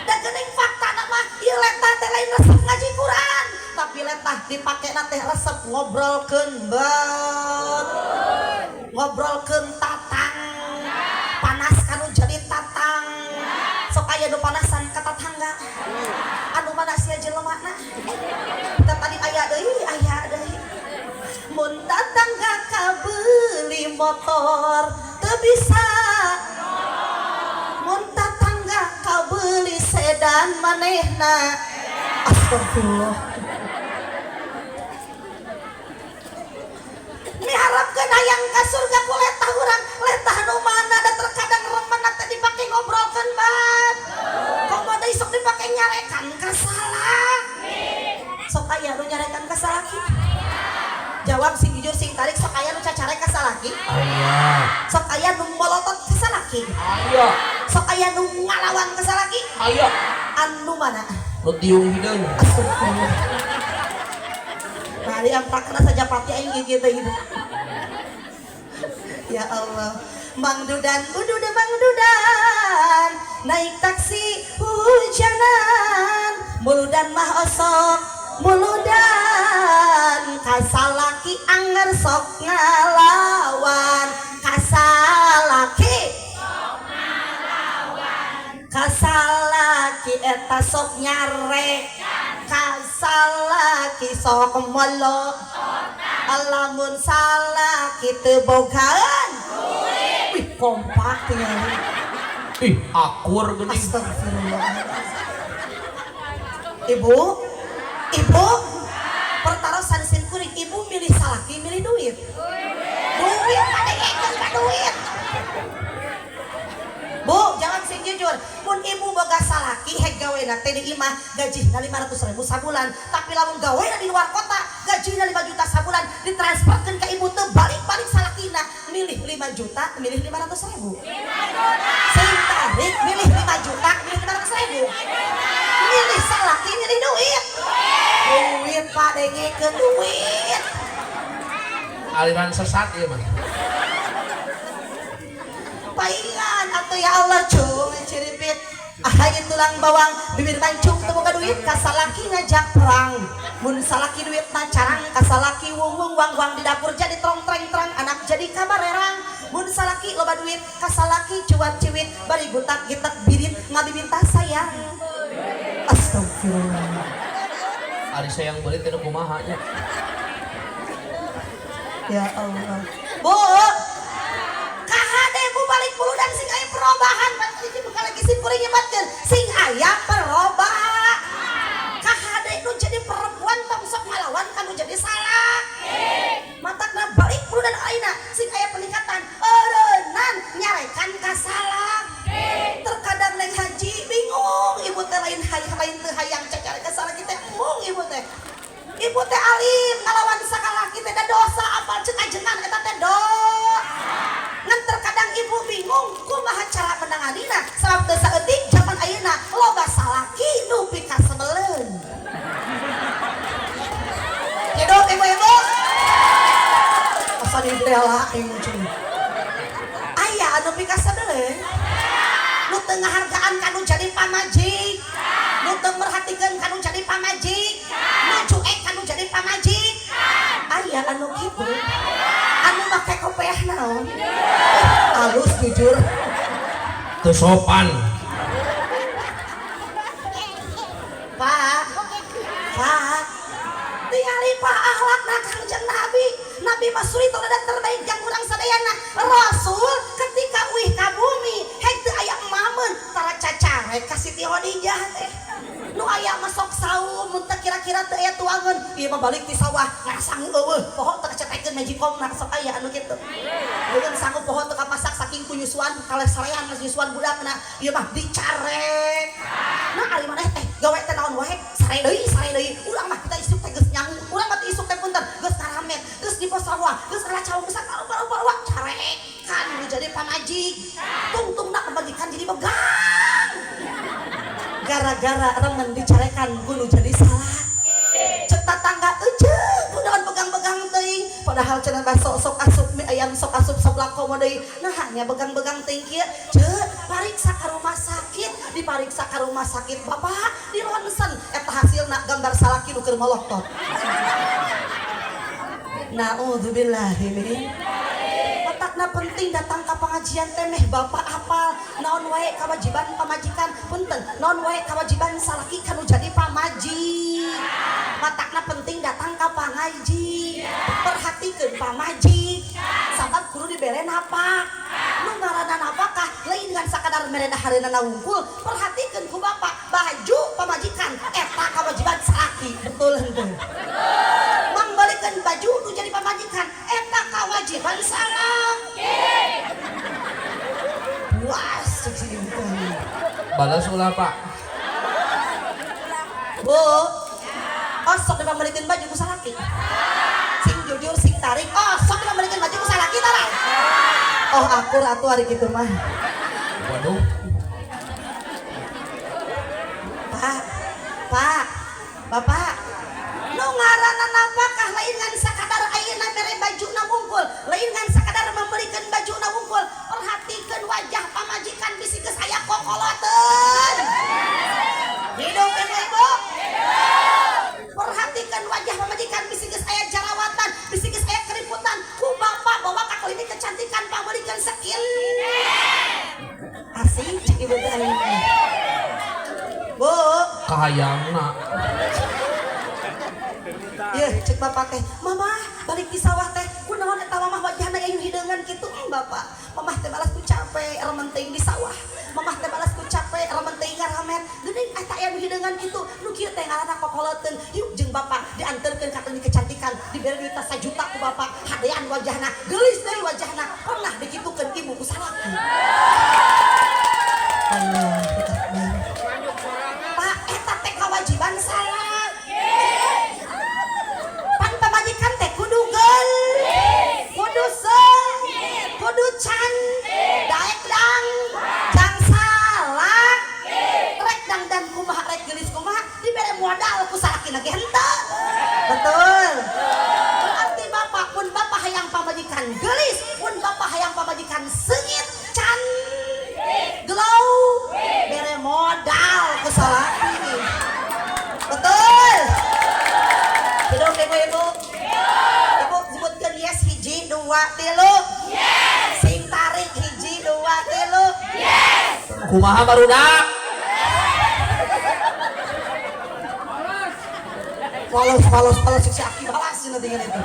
da geuning faktana mah ieu letah teh lain resep ngaji Quran tapi letah dipakena teh resep ngobrolkeun beut ngobrolkeun tatang panas kanu jadi tatang sok aya nu panasan ka tatangga anu mana sia jelema na kita tadi aya deui mun tatangga kabeuli motor teu bisa mun tatangga kabeuli sedan manehna astagfirullah ka surga ku letah urang letah nu mana da terkadang remena teh dipake ngobrolkeun bat komo deui sok dipake nyarekan ka salah sok aya nu nyarekan ka salaki jawab sing jujur sing tarik sok aya nu cacare ka salaki aya sok aya nu molotot ka salaki aya sok aya nu ngalawan ka salaki aya anu mana nu tiung hideung mari ampakna saja pati aing kieu teh ya Allah Mang Dudan ududa Mang Dudan naik taksi hujanan muludan mah osok muludan kasalaki anger sok ngalawan kasalaki kasalaki eta sok nyare kasalaki sok molo alamun salaki teu bogaan wih kompak tinggal ih akur geuning astagfirullah ibu ibu pertarosan sin kuring ibu milih salaki milih duit duit pada ngekeng ka duit bu jangan sing jujur mun ibu boga salaki hek gawena teh di imah gajina 500.000 sabulan tapi lamun gawena di luar kota gajina 5 juta sabulan ditransferkeun ka ibu teu balik-balik salakina milih 5 juta milih 500.000 sing tarik milih 5 juta milih 500.000 milih salaki milih duit duit pak dengekeun duit aliran sesat ieu mah paingan atau ya Allah cung ciripit ahaye tulang bawang bibir mancung teu boga duit kasalaki ngajak perang mun salaki duitna carang kasalaki wung wang wang di dapur jadi trong treng terang anak jadi kabarerang mun salaki loba duit kasalaki cuat ciwit bari gutak gitak birit ngabibinta sayang astagfirullah ari sayang beulit teh kumaha nya ya Allah bu kahade bu balik puluh dan sing aya perubahan bat iki bekal lagi sing kuring nyebatkeun sing aya perubahan kahade nu jadi perempuan tong sok ngalawan kanu jadi salah matakna balik puluh dan ayeuna sing aya peningkatan eureunnan nyarekan ka salah terkadang neng haji bingung ibu teh lain teu hayang cacar ka salah kita mung ibu teh alim ngalawan sakala kita da dosa apal ceuk ajengan eta teh ngan terkadang ibu bingung kumaha cara menanganina sabab teu saeutik zaman ayeuna loba salaki nu pikasebeleun jedog ibu-ibu asa dibela ieu cuy aya anu pikasebeleun nu teu ngahargaan kanu jadi pamajik nu teu merhatikeun kanu jadi pamajik nu cuek kanu jadi pamajik aya anu kitu anu make kopiah naon halus jujur teu sopan pak tingali pak akhlakna Kangjeng Nabi mah suri teladan terbaik yang urang sadayana Rasul ketika uih ka bumi hek teu aya mameun tara cacare ka Siti Khadijah teh nu aya mah sok saum mun teu kira-kira teu aya tuangeun ieu mah balik ti sawah ngasang eueuh poho teu kacetekeun magicomna sok aya anu kitu deun sanggup poho teu kapasak saking kunyusuan kalesarean nyusuan budakna ieu mah dicarek nah ari maneh teh gawe teh naon wae sare deui urang mah kita isuk teh geus nyangu urang mah teu isuk teh punten geus karamet geus di pos sawah geus racau geus karupa carekan jadi pamajik tungtungna kebagikan jadi begang gara-gara remen dicarekan kudu jadi salah cek tetangga euceuk kunaon begang-begang teuing padahal cenah sok asup mie ayam sok asup sebelah komo deui nah hanya begang-begang teuing kieu ceuk pariksa ka rumah sakit dipariksa ka rumah sakit bapak di ronsen eta hasilna gambar salaki nu keur moloktot naudzubillahi min otakna penting datang ke pengajian teh meh bapak hafal naon wae kewajiban pamajikan punten naon wae kewajiban salaki kanu jadi pamaji matakna penting datang ke pangaji perhatikeun pamaji sabab kudu dibere napa nu ngaranna napakah lain dengan sakadar merena hareunana wungkul perhatikeun ku bapak baju pamajikan eta kewajiban salaki betul henteu mangbalikeun baju nu jadi pamajikan eta kewajiban salah puas cek si ibu teh. Balas ulah Pak. Bu, oh sok dibalikin baju ku salaki. Sing jujur sing tarik, oh sok dibalikin baju ku salaki tara. Oh aku ratu hari gitu mah. Waduh. Pak, Bapak, nu ngaranna napakah lain ngan sakadar ayeuna mere bajuna wungkul, lain ngan sakadar membelikan bajuna wungkul. Perhatikeun wajah pamajikan bisi geus aya kokoloteun. Hidup kan Ibu? Perhatikan wajah pamajikan bisi geus aya jerawatan, bisi geus aya keriputan. Ku bapak bawa ka klinik kecantikan pameulikan skill. Asik cik ibu teh ayeuna. Bu, Kahayangna. ya cek bapak teh, mama balik di sawah teh, kunaon eta mamah wajahna aya hideungan kitu bapak. Mamah teh balas ku capek remen teuing di sawah. Mamah teh balas ku capek remen teuing ngaramet. Geuning eta aya hideungan kitu, nu kieu teh ngaranna kokoloteun. Yuk jeung bapak dianterkeun ka klinik kecantikan, dibere duit 1 juta ku bapak. Hadean wajahna, geulis deui wajahna. Pernah dikitukeun ibu ku salaki. Allah, Pak, eta teh kewajiban salah. Pan pamajikan teh kudu geul, kudu seung, kudu can, daek dang, jang salah, rek dang dan kumaha rek geulis kumaha dibere modal ku salakina ge henteu. Betul. Berarti bapak pun bapak hayang pamajikan geulis, pun bapak hayang pamajikan seungit, can, glow, bere modal ku salaki. Betul. Hidup ibu-ibu. Ibu sebutkan yes hiji 2 3. Yes. Sing tarik hiji 2 3. Yes. Kumaha barudak? Falos si Aki balas nanti kan itu.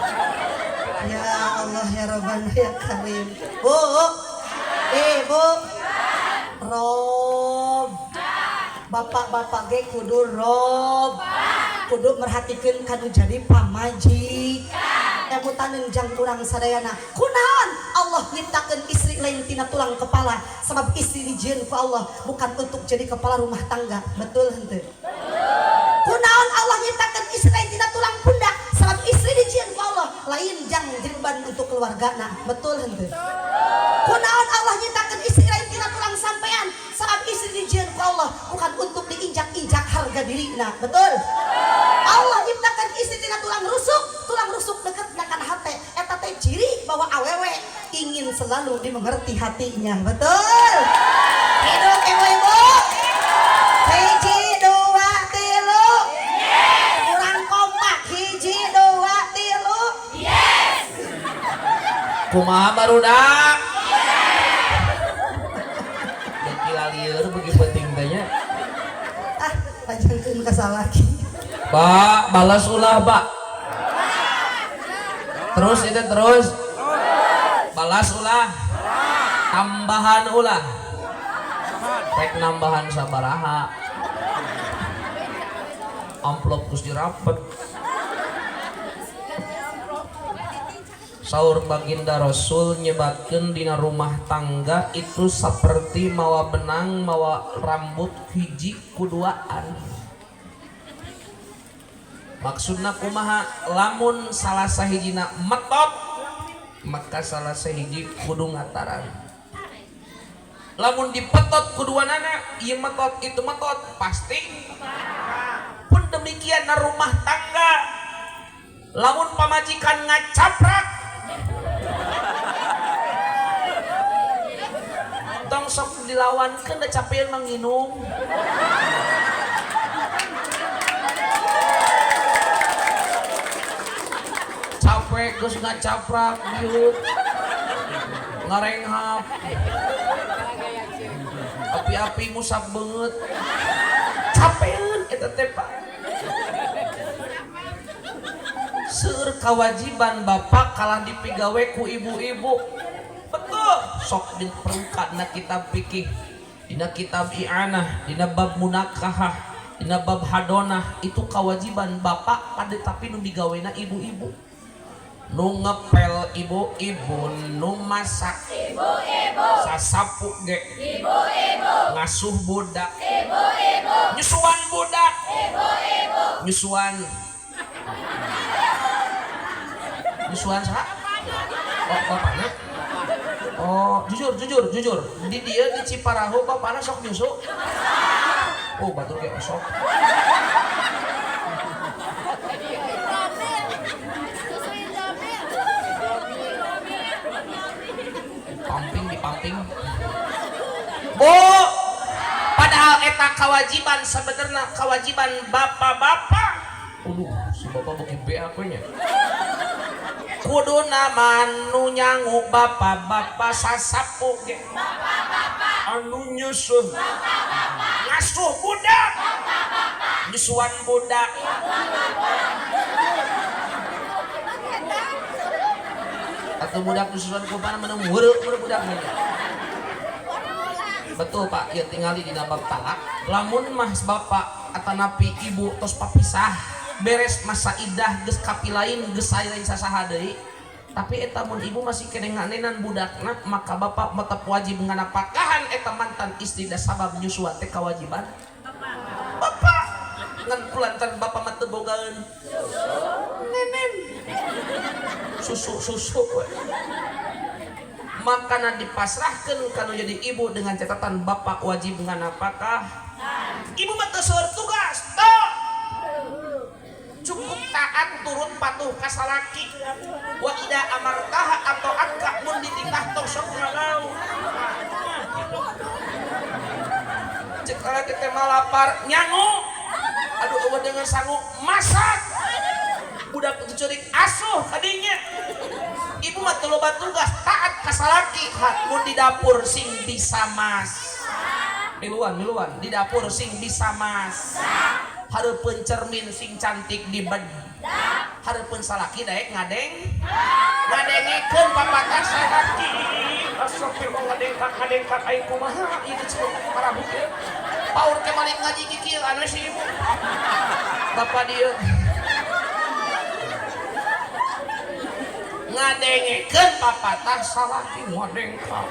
Ya Allah ya Rabbana ya Karim. Bu, ibu, rob. Bapak-bapak ge kudu rob. Kudu merhatikeun kanu jadi pamaji. Emutaneun jang urang sadayana. Kunaon Allah nyiptakeun istri lain tina tulang kepala, sabab istri dijieun ku Allah bukan untuk jadi kepala rumah tangga. Betul henteu? Kunaon Allah nyiptakeun istri lain tina tulang pundak, sabab istri dijieun ku Allah lain jang jadi beban untuk keluargana. Betul henteu? Kunaon Allah nyiptakeun istri lain tina tulang sampean, sabab istri dijieun ku Allah bukan untuk diinjak-injak harga dirina. Betul? Allah nyiptakan istri tina tulang rusuk deket nakan hate. Eta teh ciri bahwa awewe ingin selalu dimengerti hatinya. Betul? Hidup ibu-ibu. Hiji 2 3. Kurang kompak. Hiji 2 3. Yes. Kumaha barudak? Dekila lieur beuki penting teh nya. Ah, lanjutkeun ka salaki. Pak, balas ulah Pak. Terus itu terus. Balas ulah. Tambahan ulah. Rek nambahan sabaraha. Amplop geus dirapet. Saur baginda Rasul nyebatkeun dina rumah tangga itu seperti mawa benang mawa rambut hiji kuduaan. Maksudna kumaha, lamun salah sahijina metot maka salah sahiji kudu ngataran. Lamun dipetot kuduanana ieu metot itu metot pasti. Pun demikian na rumah tangga, lamun pamajikan ngacaprak tong sok dilawankeun da capeun manginum. Capek geus ngacaprak diut ngarenghap api-api musab beungeut capeun eta teh Pak. Seueur kewajiban bapak kalah dipigawe ku ibu-ibu. Betul, sok di perukana kitab fikih, dina kitab i'anah, dina bab munakahah, dina bab hadonah, itu kewajiban bapak pada tapi nu digawena ibu-ibu. nu ngepel ibu-ibu, nu masak ibu-ibu, sasapu ge ibu-ibu, ngasuh budak ibu-ibu, nyusuan budak ibu-ibu, nyusuan saha? Oh, bapana? Oh, jujur di dia di Ciparahu bapana sok nyusu. Oh, batur ge sok. Pamping. Bu, padahal eta kewajiban sebenarnya kewajiban bapak-bapak. Si bapak bagi BAP nya. Kudu nama nu nyangu bapak-bapak sasapu ge. Anu nyusuh. Ngasuh budak. Nyusuan budak. Atau budak nyusuan kupana menung weureuh budak nya. Betul Pak, ya tinggali di bab talak. Lamun mas bapak atanapi ibu tos papisah beres masa idah geus kapilain geus sae sasaha deui. Tapi eta mun ibu masih kene nganenan budakna, maka bapak tetep wajib nganapakahan eta mantan istri da sabab nyusuan teh kewajiban bapak. Ngan kulantaran bapak mah teu bogaeun nenen susu we. Makana dipasrahkeun kana jadi ibu dengan catatan bapak wajib nganapakah. Ibu mah teu seueur tugas, teu. Cukup taat turut patuh ka salaki. Wa ida amartaha atau akka mun ditingkah tong sok ngagau. Cek lalaki teh mah lapar nyangu. Aduh eueuh dengan sangu masak. Budak curik asuh kadinya. Ibu mah teu loba tugas, taat ka salaki. Mun di dapur sing bisa masak. Miluan di dapur sing bisa masak. Hareupeun cermin sing cantik di bedak. Hareupeun salaki daek ngadengekeun papatah salaki. Astagfirullah ngadengkak aing kumaha ieu cenah parabu teh. Paur ke malik ngaji kikil anu si ibu. Bapak dieu ngadengekeun papatah salaki ngadengkak.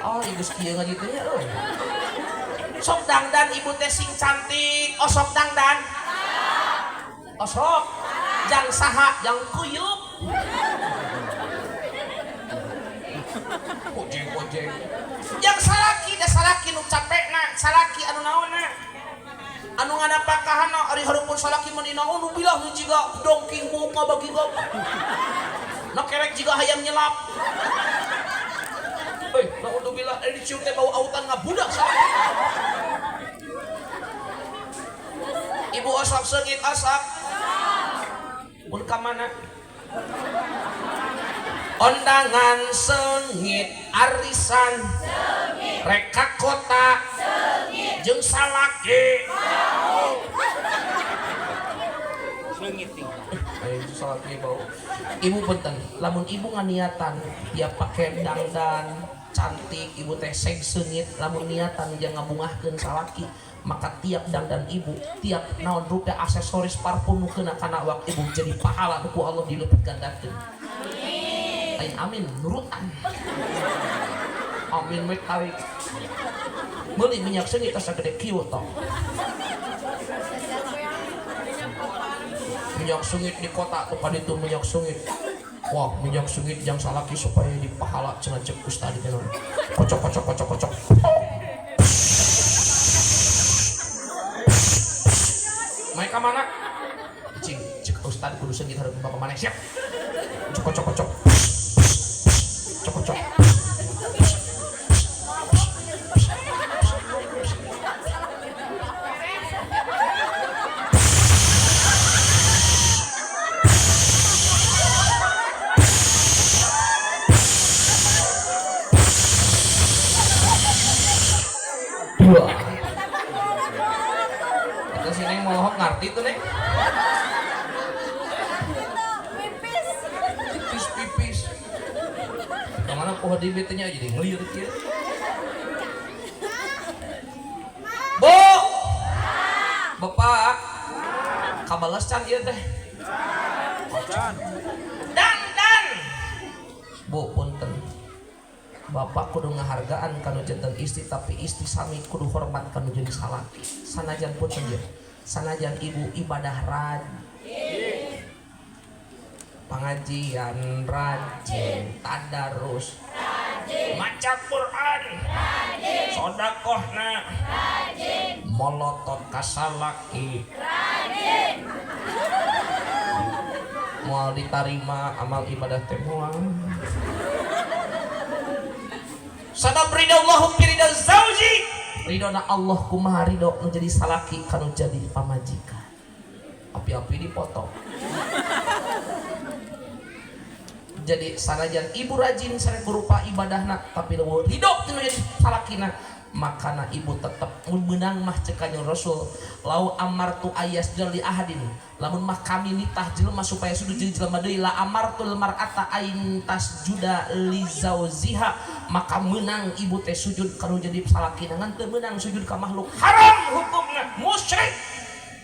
Oh, geus kieu ngaji teh nya euy. Sok dangdan ibu teh sing cantik. Oh sok dangdan. Oh sok. Jang saha jang kuyup. Ojeng. Jang salaki da salaki nu capekna, salaki anu naonna. Anu nganapakahana ari hareupeun salaki mah dina nu bilah nu jiga dongking bunga bagi gop. Na kerek jiga hayam nyelap. Naudzubillah dicium teh bau autan ngabudak salaki. Ibu osok seungit osok. Mun ka mana? Ondangan seungit arisan. Rek ka kota. Jeung salaki. Seungit itu salaki bau. Ibu penting, lamun ibu nganiatan dia pakai dangdan cantik, ibu teh seg seungit, lamun niatan jangan ngabungahkeun salaki, maka tiap dangdan ibu, tiap naon rupa aksesoris parfum nu keuna kana awak ibu jadi pahala ku Allah dileupeut gandakeun. Amin nurutan. Amin we kali. Meuli minyak seungit asa gede kieu tong. Minyak sungit di kota tempat itu minyak sungit. Wah, minyak sungit yang salaki supaya dipahala cenah cek ustad teh. Kocok. Mai ka mana? Cik ustad kudu sengit hareup bapak maneh siap. Kocok. Cok. Itu si Neng mohon ngerti tuh Neng. Pipis. Kemana pohon di betenya jadi ngelirik ya. Bu, Bapak, kabalas can ieu teh. Dan Bu punten Bapak kudu ngahargaan kanu janten istri, tapi istri sami kudu hormat kanu jadi salaki. Sanajan punten ya, sanajan ibu ibadah rajin, pengajian rajin, tadarus rajin, maca Quran rajin, sodakohna rajin, molotot kasalaki rajin, moal ditarima amal ibadah teh moal. Sabab ridallahu fi ridal zauji, ridona Allah kumaha ridho nu jadi salaki kanu jadi pamajikan. Api-api dipotong. Jadi sanajan ibu rajin sare berupa ibadahna, tapi ridho tinu jadi salakina, makana ibu tetap menang mah cekanya Rasul lau amartu ayas jali ahadin, lamun mah kami nitah jelema supaya sujud jadi jelema deui, la amartul mar'ata ain tasjuda li zauziha, maka menang ibu teh sujud kanu jadi salakina, ngan teu menang sujud ka makhluk haram hukumna musyrik.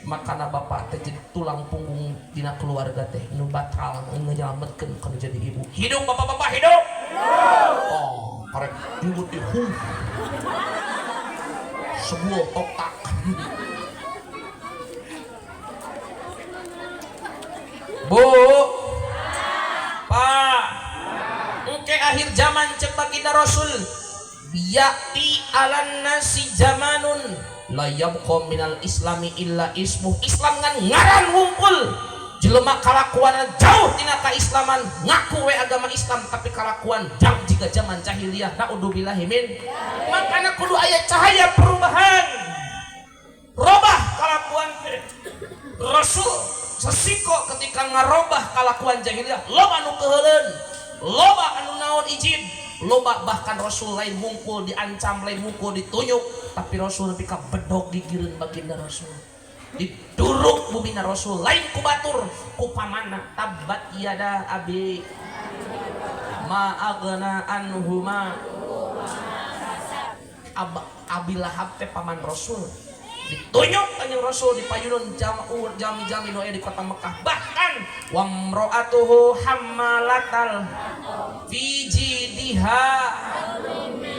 Makana bapak teh jadi tulang punggung dina keluarga teh nu batal ngejalametkeun kanu jadi ibu. Hidup bapak-bapak hidup. Oh, karek nyebut di sebuah otak. Bu, Pak, engke akhir zaman cek baginda Rasul, ya'ti alan nasi zamanun la yabqa minal islami illa ismuh. Islam ngan ngaran ngumpul, jelema kalakuan jauh tina kaislaman, ngaku we agama Islam tapi kalakuan jauh jika zaman jahiliyah. Naudzubillahi min. Makana kudu aya cahaya perubahan, robah kalakuan Rasul sesiko ketika ngarobah kalakuan jahiliyah. Loba anu keheuleun, loba anu naon izin, loba bahkan Rasul lain mungkul diancam, lain mungkul ditunjuk, tapi Rasul nepi ka bedog digireun baginda Rasul, diduruk bumina Rasul, lain ku batur ku pamanna. Tabat yada abi ma agna anhu ma Abi Lahab teh paman Rasul, ditunjuk kanjeng Rasul dipayuneun jami-jami nu aya di kota Mekah. Bahkan wa mraatuhu hammalatal fi jidiha,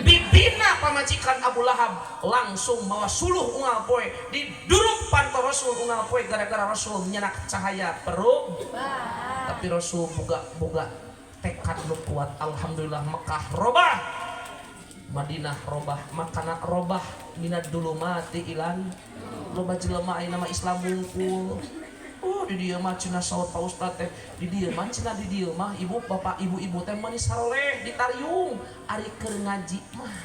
bibina pamajikan Abu Lahab langsung mawa suluh unggal poe diduruk panto Rasul unggal poe gara-gara Rasul nyenak cahaya perubahan. Tapi Rasul boga tekad nu kuat. Alhamdulillah Mekah robah, Madinah robah, makana robah minad dulu mati ilan loba jelema aya nama Islam wungkul. Oh di dieu mah cenah saur Pak Ustad teh, di dieu mah cenah di dieu mah ibu bapak ibu-ibu teh manis saroleh ditariung ari keur ngaji mah.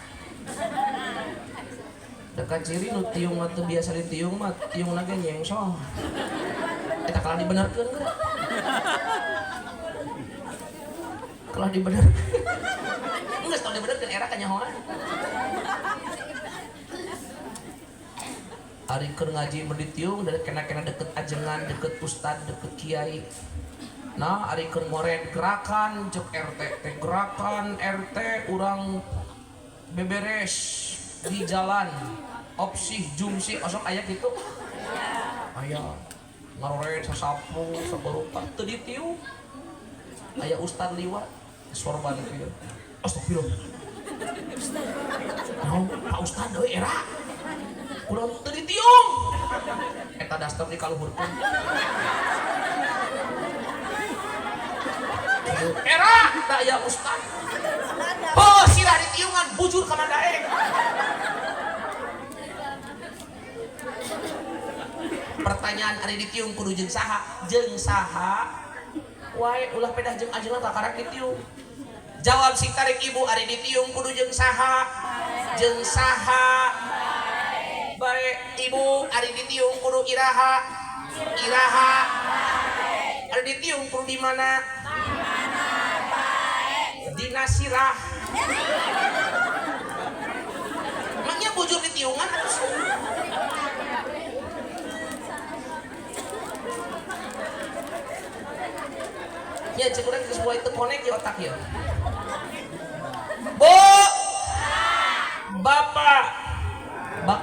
Dekat ciri nu tiung mah teu biasa ditiung mah tiungna ge nyengsong. Eta kalah dibenerkeun geura. Kalah dibenerkeun. Geus tong dibenerkeun era kanyahoan. Ari keur ngaji berditiung dari kena-kena deket ajengan, deket ustad, deket kiai. Nah, ari keur ngored gerakan cek RT teh gerakan RT urang beberes di jalan opsih jumsi osok aya kitu. Aya ngarored sasapu saberupa teu ditiung. Aya ustad liwat sorban kieu. Astagfirullah. Naon Pak Ustad deui era. Kurang teu ditiung. Eta daster dikaluhurkeun. Era da ya Ustad. Oh, sirah ditiungan bujur ka mandaeng. Pertanyaan ari ditiung kudu jeung saha? Jeung saha? Wae ulah pedah jeung ajeuna kakarek ditiung. Jawab si tarik ibu ari ditiung kudu jeung saha? Jeung saha? Baik ibu ari ditiung kudu iraha. Iraha. Ari ditiung kudu di mana? Di nasirah. Emangnya bujur ditiungan atau ya cek urang geus mulai teu konek di otak ya. Bu, Bapak,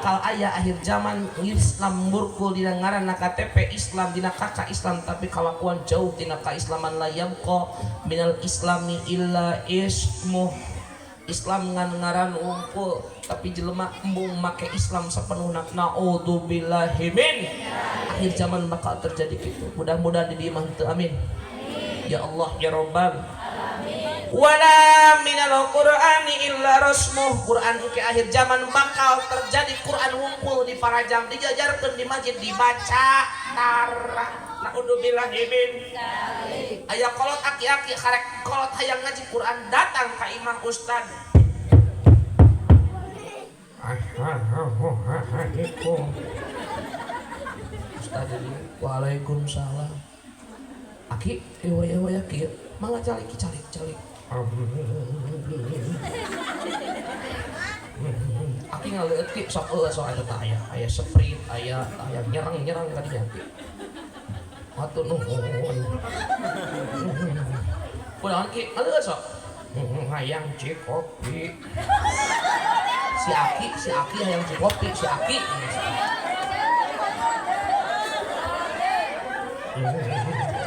bakal aya akhir zaman Islam murkul dina ngaranna KTP Islam dina kakak Islam tapi kalakuan jauh dina kaislaman la yabqa minal islami illa ismuh. Islam ngaran unggul tapi jelema embung make Islam sapenuhna. Naudzubillahi min. Akhir zaman bakal terjadi gitu. Mudah-mudahan di dieu mah teu amin. Ya Allah ya Rabbal alamin. Wala minal qur'ani illa rasmuh. Quran ke akhir zaman bakal terjadi Quran unggul di parajang dijajarkeun di masjid dibaca tarah. Naudzubillahi min. Aya kolot aki-aki karek kolot hayang ngaji Quran datang ka imam ustad. Assalamualaikum. Ustad ini waalaikumsalam. Aki waya kieu mangga calik. Aki ngaleut ki sok eta teh aya sprint aya nyerang ka dinya ki. Hatur nuhun. Kunaon ki? Aleuh sok. Hayang cikopi. Si Aki hayang cikopi, si Aki.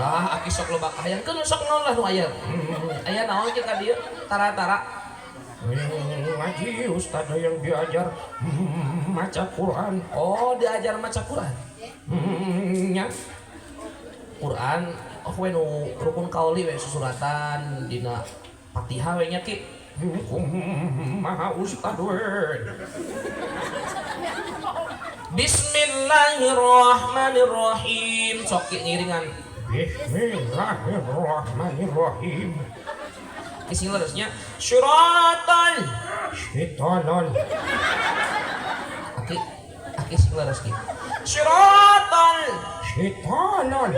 Aki sok loba hayangkeun sok naon lah nu aya. Aya naon ki ka dieu? Tara-tara. Ngaji ustaz yang diajar maca Quran. Oh, diajar maca Quran. Nya. Quran we nu rukun kauli we susuratan dina Fatihah we nya ki. Maha ustad we. Bismillahirrahmanirrahim. Sok ngiringan. Bismillahirrahmanirrahim. Isi lerusnya syiratal syaitanul. Aki sing leres ki. Syiratal syaitanul.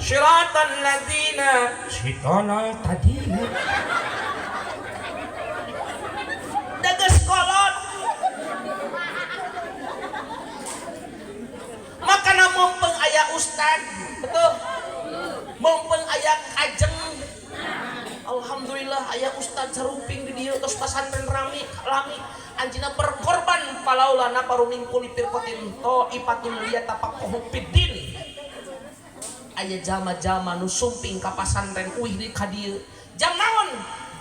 Syiratal ladzina syaitanul tadina. Dages kolot. Makana mumpung aya ustad, betul? Mumpung aya kajeng. Alhamdulillah aya ustad saruping di dieu tos pasantren rami anjina berkorban palaula naparuning kulipir kotin to ipatul liyata pakohupiddin. Aya jama-jama nu sumping ka pasantren uih di ka dieu. Jam naon?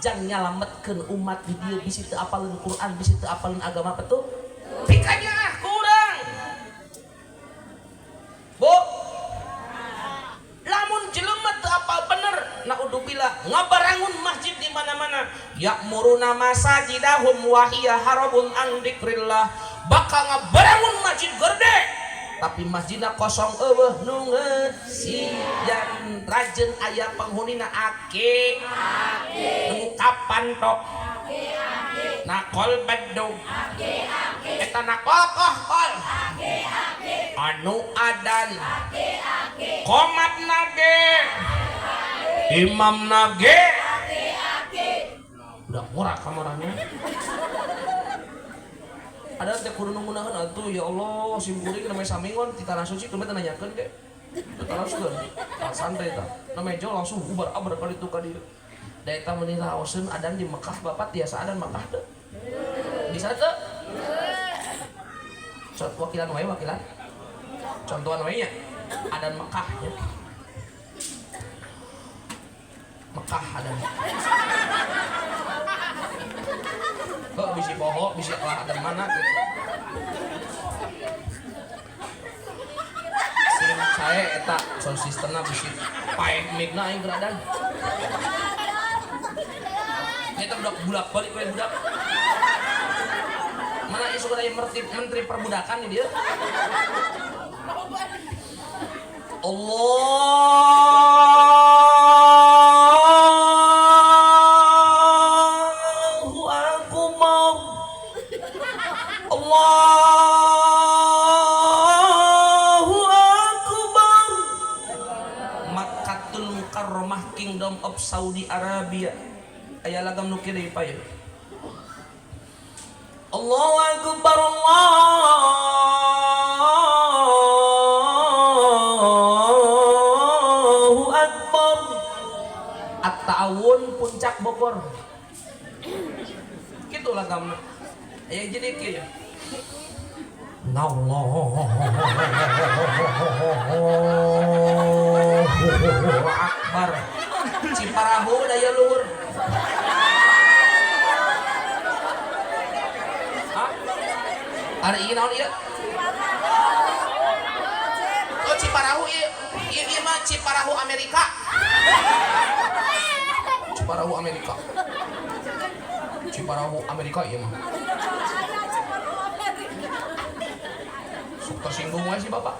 Jang nyalametkeun umat di dieu bisi teu apaleun Quran, bisi teu apaleun agama betul? Pikanya kurang. Bu, lamun jelema teu apal bener, naudzubillah ngabarangun masjid di mana-mana. Ya'muruna masajidahum wa hiya harabun an dzikrillah. Bakal ngabarangun masjid gede, tapi masjidna kosong eueuh nu ngeusian rajeun aya penghunina ake. Nu kapan tok? Nakol badung. Eta nakol kol. Anu adan. Komat nage. Imam nage. Udah murah kamarnya. Ada teh kudu nunggunakeun atuh ya Allah simkuring namanya samingon di tanah suci kumaha nanyakeun ge. Teruskeun. Santai tah. Namanya jo langsung ubar-abar ka ditu ka dieu. Da eta meuni raoseun adan di Mekah Bapak tiasa adan Mekah teu? Bisa teu? Wakilan wae wakilan. Contohan wae nya. Adan Mekah nya. Mekah adan. Kok bisi poho, bisi lah adan mana gitu. Sim saya eta sound systemna bisi paeh micna aing geradan. Kita budak bulak balik we budak. Mana isu kada menteri perbudakan nih dia. Allahu akbar. Allahu akbar. Makkatul Mukarramah, Kingdom of Saudi Arabia. Aya lagam nu kieu deui paye. Allahu akbar. Allahu akbar. At-Ta'awun Puncak Bogor. Kitu lagamna. Aya jadi kieu. Allahu Akbar. Ciparahu daya luhur. Hah? Ada ini naon ieu? Oh Ciparahu ieu. Ieu mah Ciparahu Amerika. Ciparahu Amerika. Ciparahu Amerika ieu mah. Sok tersinggung we si Bapak.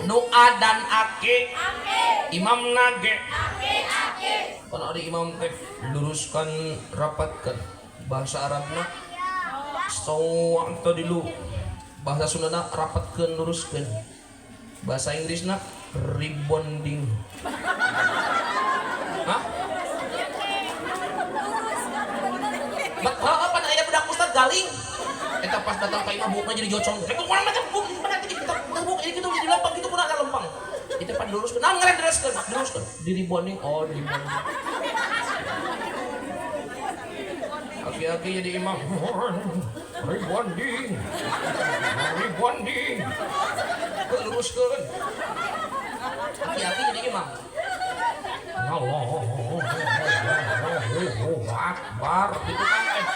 Nu adan ake imam nage kan ada imam teh luruskan rapatkan bahasa Arabna sawa tadi dulu bahasa Sundana rapatkan luruskan bahasa Inggrisna rebonding. Hah? Apa aya budak ustad galing eta pas datang ka imam bukna jadi jocong rek kumaha macam buk mana teh kita buk jadi gitu jadi lempang gitu kunaha lempang itu pan luruskeun naon ngaran teruskeun di rebonding oh di rebonding aki-aki jadi imam rebonding luruskeun aki-aki jadi imam Allahu Akbar itu kan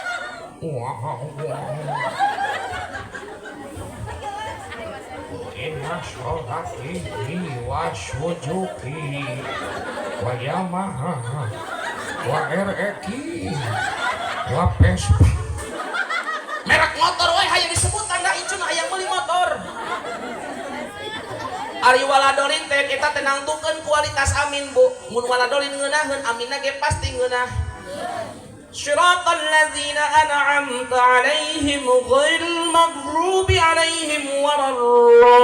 Inna sholati wa syujuki wa yamaha wa RX wa Vespa merek motor we hayang disebut tanda icun hayang meuli motor Ari waladolin teh kita tenang tukeun kualitas amin bu mun waladolin ngeunaheun aminna ge pasti ngeunah Shiratal ladzina an'amta 'alaihim ghairil maghdubi 'alaihim waladdallin.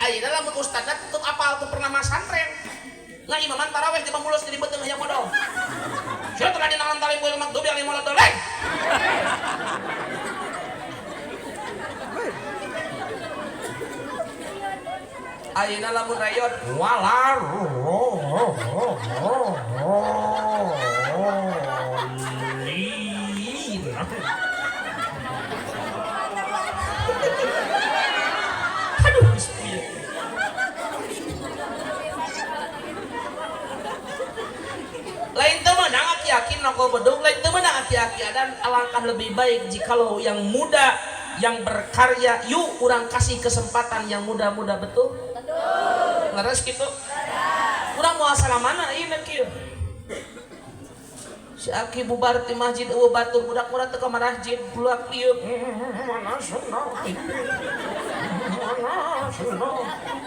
Ayeuna lamun ustadna tutup apal tuh pernah masantren. Nga imaman tarawih di pamulus di beuteung hayang modal. Shiratal ladzina an'amta 'alaihim ghairil maghdubi 'alaihim waladdallin. Ayeuna lamun rayot walar aduh bismillah lain teu meunang aki-aki nongko bedung lain teu meunang aki-aki dan alangkah lebih baik jikalau yang muda yang berkarya yuk urang kasih kesempatan yang muda-muda betul leres gitu urang mau asal mana ieu kieu si aki bubar ti masjid eueuh batur budak-budak teu ka masjid budak ieu mana sunah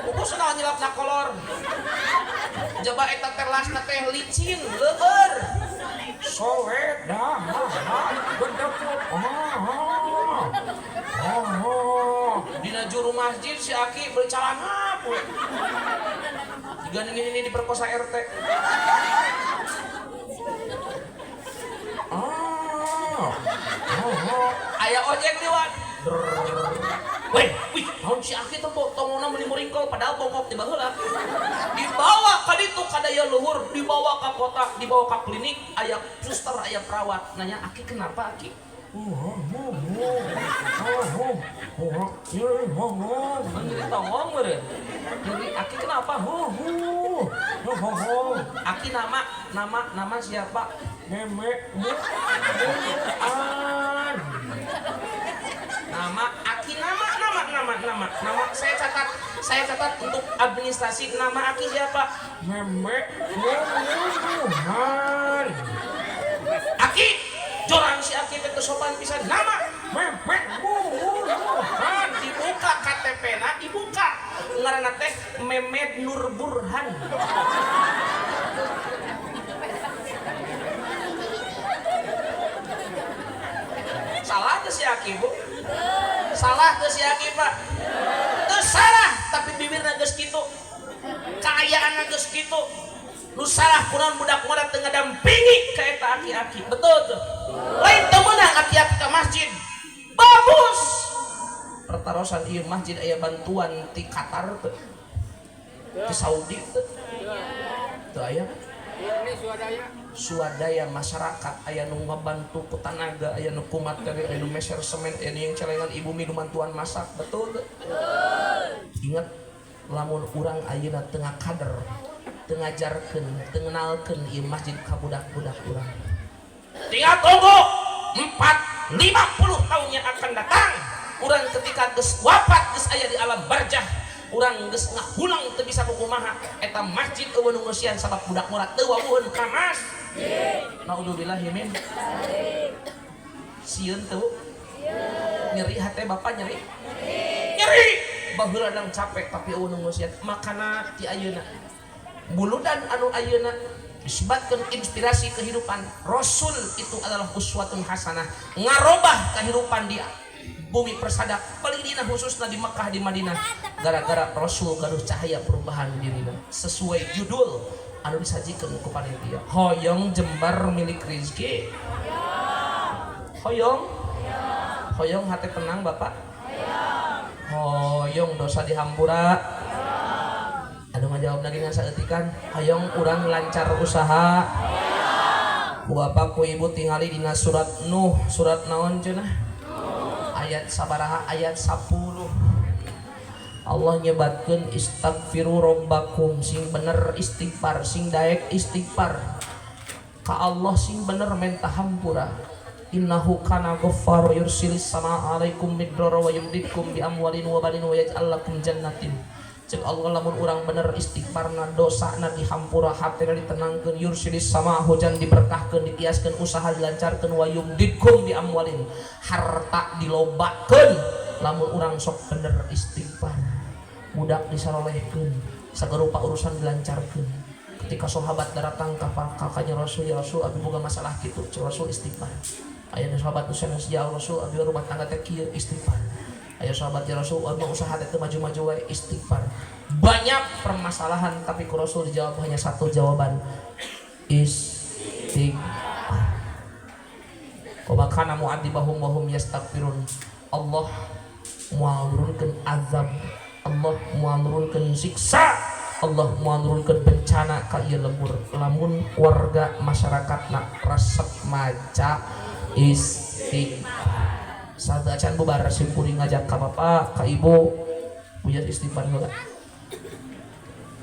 ukur sunah nyilapna kolor jaba eta terlasna teh licin leueur soleh dah bedeput dina juru masjid si aki beli calana pula jika ini diperkosa RT aya ojek liwat weh tahun si aki teh tongona meuli muringkel padahal bongkok di baheula dibawa ka ditu ka daya luhur dibawa ka kota dibawa ka klinik aya suster aya perawat nanya aki kenapa aki jadi tongong meureun jadi aki kenapa aki nama siapa memek nama aki nama saya catat untuk administrasi nama aki siapa memek aki jorang si aki teh sopan pisan nama memek dibuka KTP-na dibuka ngaranna teh Memed Nur Burhan salah tuh si aki bu salah tuh si aki pak tuh salah tapi bibirna geus kitu kaayaanna geus kitu nu salah kunaon budak muda teu ngadampingi ka eta aki-aki betul tuh lain teu meunang aki-aki ka masjid bagus pertarosan ieu masjid aya bantuan ti Qatar teu ti Saudi teu aya swadaya masyarakat aya nu ngabantu ku tanaga aya nu kumat kali aya nu meser semen aya nu yang celengan ibu minuman tuan masak betul teu ingat lamun urang ayeuna tengah kader teu ngajarkeun teu ngenalkeun ieu masjid ka budak-budak urang tinggal tunggu 50 tahun yang akan datang urang ketika geus wafat geus aya di alam barzah urang geus ngahulang teu bisa kumaha eta masjid eueuh nu ngeusian sabab budak murah teu wawuheun ka mas naudzubillah min sieun teu nyeri hate bapak nyeri baheula dang capek tapi eueuh nu ngeusian makana ti ayeuna buludan anu ayeuna disebutkan inspirasi kehidupan Rasul itu adalah uswatun hasanah ngarobah kehidupan dia bumi persada paling dina khususnya di Mekah di Madinah gara-gara Rasul gaduh cahaya perubahan dirina sesuai judul anu disajikan ku panitia hoyong Jembar milik rezeki hoyong hati tenang bapak hoyong dosa dihampura anu ngajawab lagi dengan saeutikan hoyong urang lancar usaha ku bapak ku ibu tingali dina surat Nuh surat naon cenah ayat sabaraha ayat 10 Allah nyebatkeun istaghfiru rabbakum sing bener istighfar sing daek istighfar ka Allah sing bener minta hampura innahu kana ghaffar yursilis samaa alaikum midrara wa yumditkum bi amwalin wa banin wa yaj'al lakum jannatin cek Allah lamun urang bener istighfarna dosana dihampura hatena ditenangkeun yursilis sama hujan diberkahkeun ditiaskeun usaha dilancarkeun wa yumditkum bi amwalin harta dilobakeun lamun urang sok bener istighfar budak disarolehkeun sagerupa urusan dilancarkeun ketika sahabat datang ka kakanya Rasul ya Rasul abi boga masalah kitu cek Rasul istighfar aya sahabat nu sanes ya Rasul abi rumah tangga teh kieu istighfar aya sahabat ya Rasul mau usaha teh maju-maju wae istighfar banyak permasalahan tapi ku Rasul dijawab hanya satu jawaban istighfar wa kana mu'adzibahum wa hum yastaghfirun Allah moal nurunkeun azab Allah moal nurunkeun siksa Allah moal nurunkeun bencana ka ieu lembur lamun warga masyarakatna resep maca istighfar saat acan bubar simkuring ngajak ka bapak ka ibu punya istighfar heula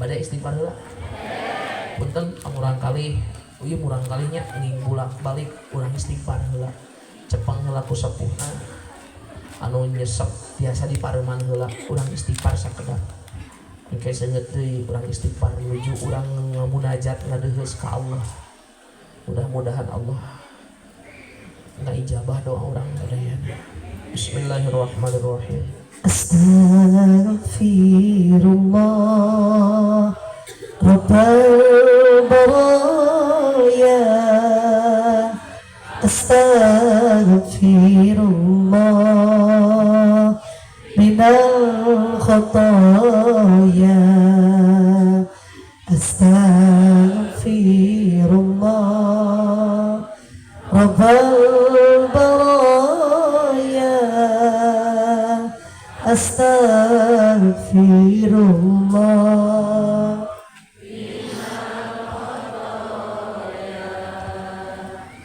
badai istighfar heula punten amurang kali ieu murang kalinya nging bolak-balik urang istighfar heula cepeng heula ku sepuhna anu nyesep biasa dipareuman heula urang istighfar sakedap engke seungeut deui urang istighfar nuju urang ngamunajat ngadeuheus ka Allah mudah-mudahan Allah ijabah doa orang kalian. Bismillahirrahmanirrahim. Astaghfirullah Rabbal baraya Astaghfirullah minal khataya Astaghfirullah Rabbal Astaghfirullah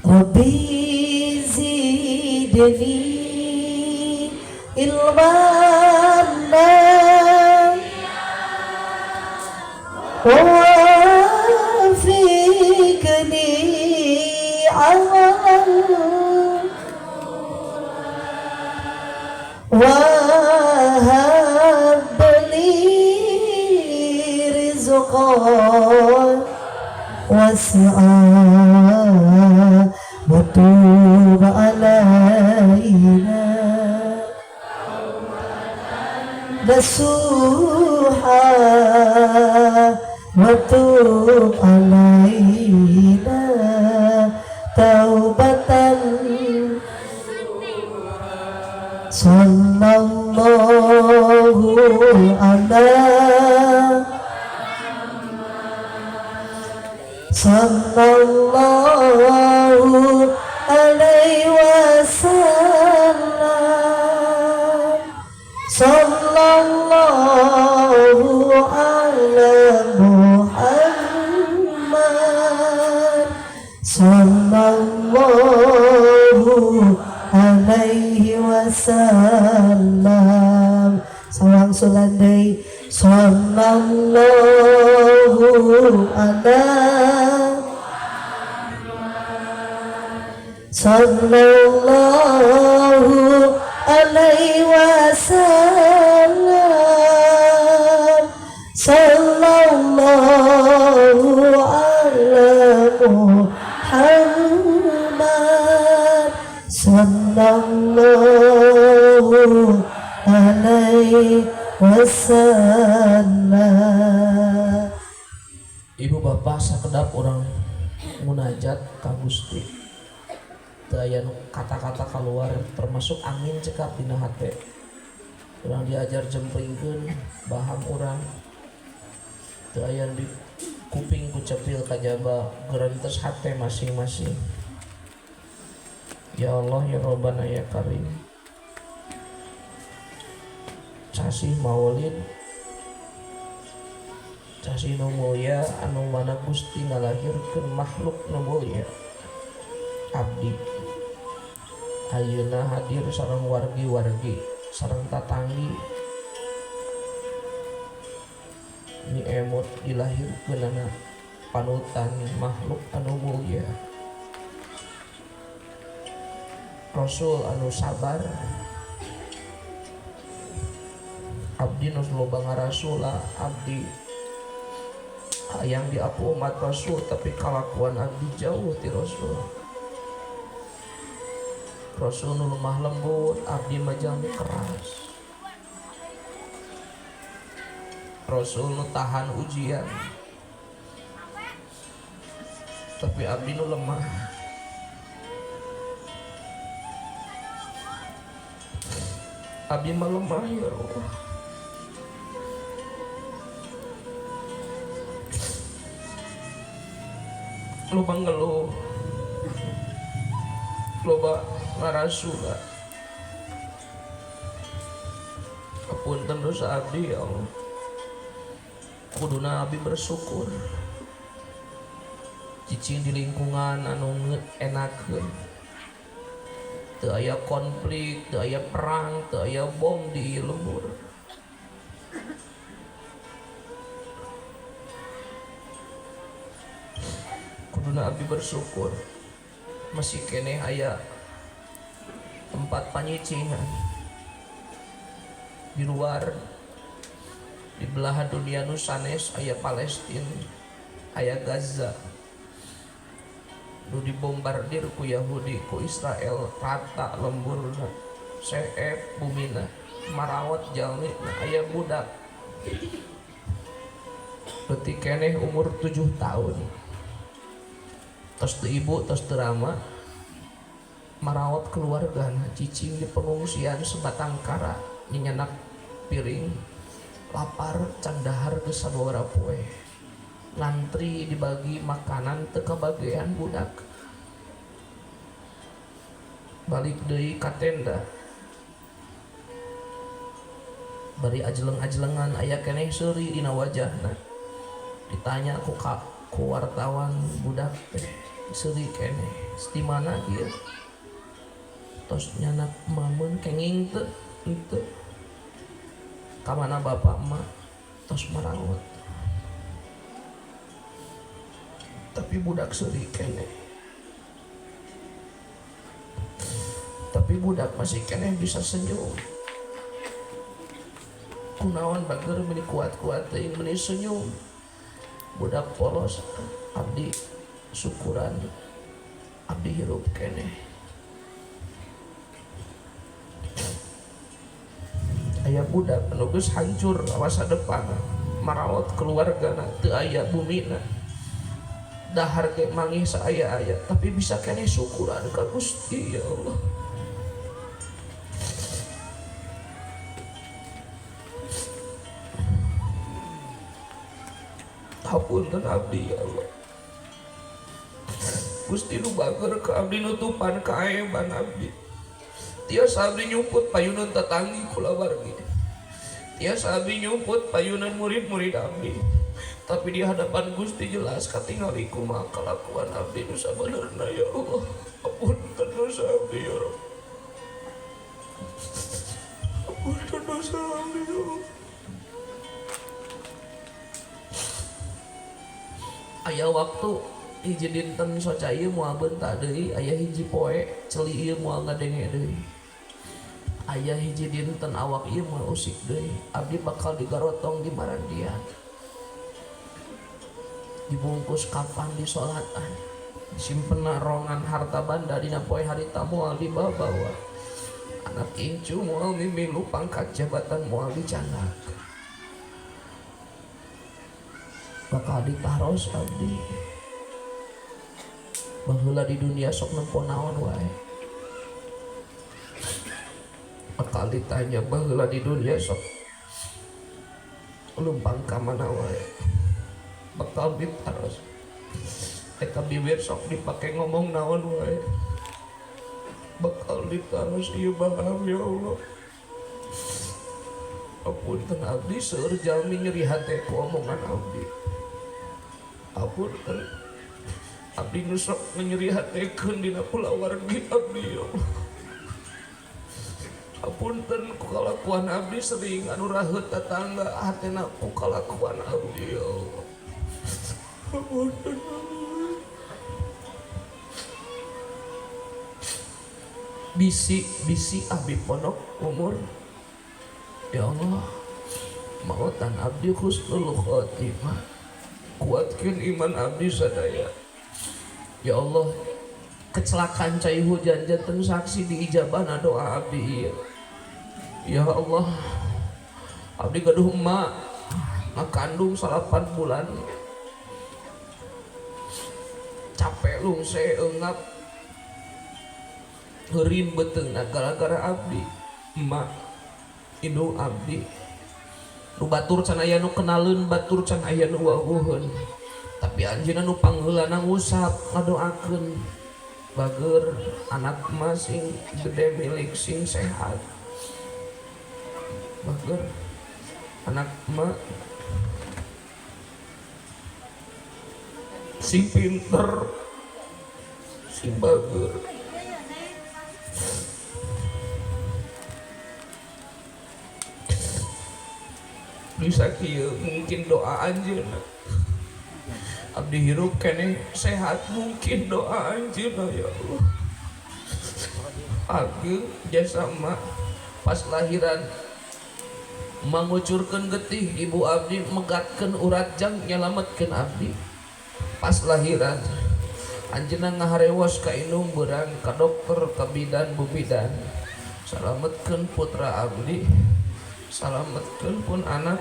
Rabbi zidni ilman wafiqni amalan wasi'a wa tub alaina nasuha wa tub alaina taubatan sallallahu ala sallallahu alaihi wasallam alaihi wasallam. Sawang sulandai sallallahu alaihi wasallam. Sallallahu ala Muhammad. Sallallahu alaihi wasallam. Ibu bapak sakedap orang munajat ka Gusti. Teu aya kata-kata keluar termasuk angin cekap dina hate. Urang diajar jempringkeun baham urang. Teu aya di kuping ku cepil kajaba geureunteus hate masing-masing. Ya Allah ya Rabbana ya Karim. Sasih Maulid sasih nu mulia anu mana Gusti ngalahirkeun makhluk nu mulia abdi ayeuna hadir sareng wargi-wargi sareng tatanggi ni emot dilahirkeun anak panutan makhluk anu mulia Rasul anu sabar abdi nu loba ngarasula abdi hayang diaku umat Rasul tapi kalakuan abdi jauh ti Rasul. Rasul nu lemah lembut abdi majang keras. Rasul nu tahan ujian tapi abdi nu lemah. Abdi mah lemah ya Allah. Loba ngeluh, loba ngarasula. Apunten dosa abdi ya Allah. Kuduna abdi bersyukur. Cicing di lingkungan anu enakeun. Teu aya konflik, teu aya perang, teu aya bom di lembur. Kuduna abdi bersyukur masih keneh aya tempat panyicingan di luar di belahan dunia nu sanes aya Palestina aya Gaza nu dibombardir ku Yahudi ku Israel rata lemburna seep bumina marawat jalmi aya budak leutik keneh umur 7 tahun tos teu ibu tos teu rama marawat keluargana cicing di pengungsian sebatang kara nyenyak piring lapar can dahar geus sababaraha poe ngantri dibagi makanan teu kabagean budak balik deui ka tenda bari ajleng-ajlengan aya keneh seuri dina wajahna ditanya ku wartawan budak teh seuri keneh di mana ieu tos nyanak mamun kenging teu itu ka mana bapak emak tos marawat tapi budak seuri keneh tapi budak masih keneh bisa senyum kunaon bager meuni kuat-kuat teuing meuni senyum budak polos abdi syukuran abdi hirup keneh aya budak anu geus hancur masa depan marawat keluargana teu aya bumina dahar ge mangih saaya-aya tapi bisa keneh syukuran ka Gusti ya Allah. Hapunten abdi ya Allah. Gusti nu bager ka abdi nutupan kaeban abdi. Tiasa abdi nyumput payunan tatanggi kula wargi. Tiasa abdi nyumput payunan murid-murid abdi. Tapi di hadapan Gusti jelas katingali kumaha kalakuan abdi nu sabenerna ya Allah. Hapunten dosa abdi ya Rabb. Hapunten dosa abdi ya Allah. Aya waktu hiji dinten soca ieu moal beunta deui, aya hiji poe ceuli ieu moal ngadenge deui. Aya hiji dinten awak ieu moal usik deui, abdi bakal digarotong di marandian. Dibungkus kafan disolatan, disimpenna rongan harta banda dina poe harita moal dibawa. Anak incu moal mimilu pangkat jabatan moal dicandak. Bakal ditaros abdi. Baheula di dunia sok nempo naon wae. Bakal ditanya baheula di dunia sok lumpang ka mana wae. Bakal ditaros. Eta bibir sok dipake ngomong naon wae. Bakal ditaros ieu baham ya Allah. Apunten abdi seueur jalmi nyeri hate ku omongan abdi. Apunten abdi nu sok nyeri hatekeun dina kulawargi abdi ya Allah. Apunten ku kalakuan abdi sering anu raheut tatangga hatena ku kalakuan abdi ya Allah. Apunten bisi abdi pondok umur ya Allah, mautan abdi husnul khotimah, kuatkeun iman abdi sadaya ya Allah. Kecelakaan cai hujan janten saksi diijabahna doa abdi ya Allah. Abdi gaduh emak ngakandung 8 bulan, capek lungse eungap heurin beteungna gara-gara abdi. Emak indung abdi nu batur can aya nu kenaleun, batur can aya nu wawuheun, tapi anjeunna nu pangheulana ngusap ngadoakeun bager anak emak sing gede milik sing sehat, bager anak emak sing pinter sing bager. Bisa kieu mungkin doa anjeunna abdi hirup keneh sehat, mungkin doa anjeunna ya Allah. Ageung jasa emak pas lahiran mangucurkeun getih, ibu abdi megatkeun urat jang nyalametkeun abdi. Pas lahiran anjeunna ngaharewos ka indung beurang, ka dokter, ka bidan bubidan, salametkeun putra abdi, salametkeun pun anak.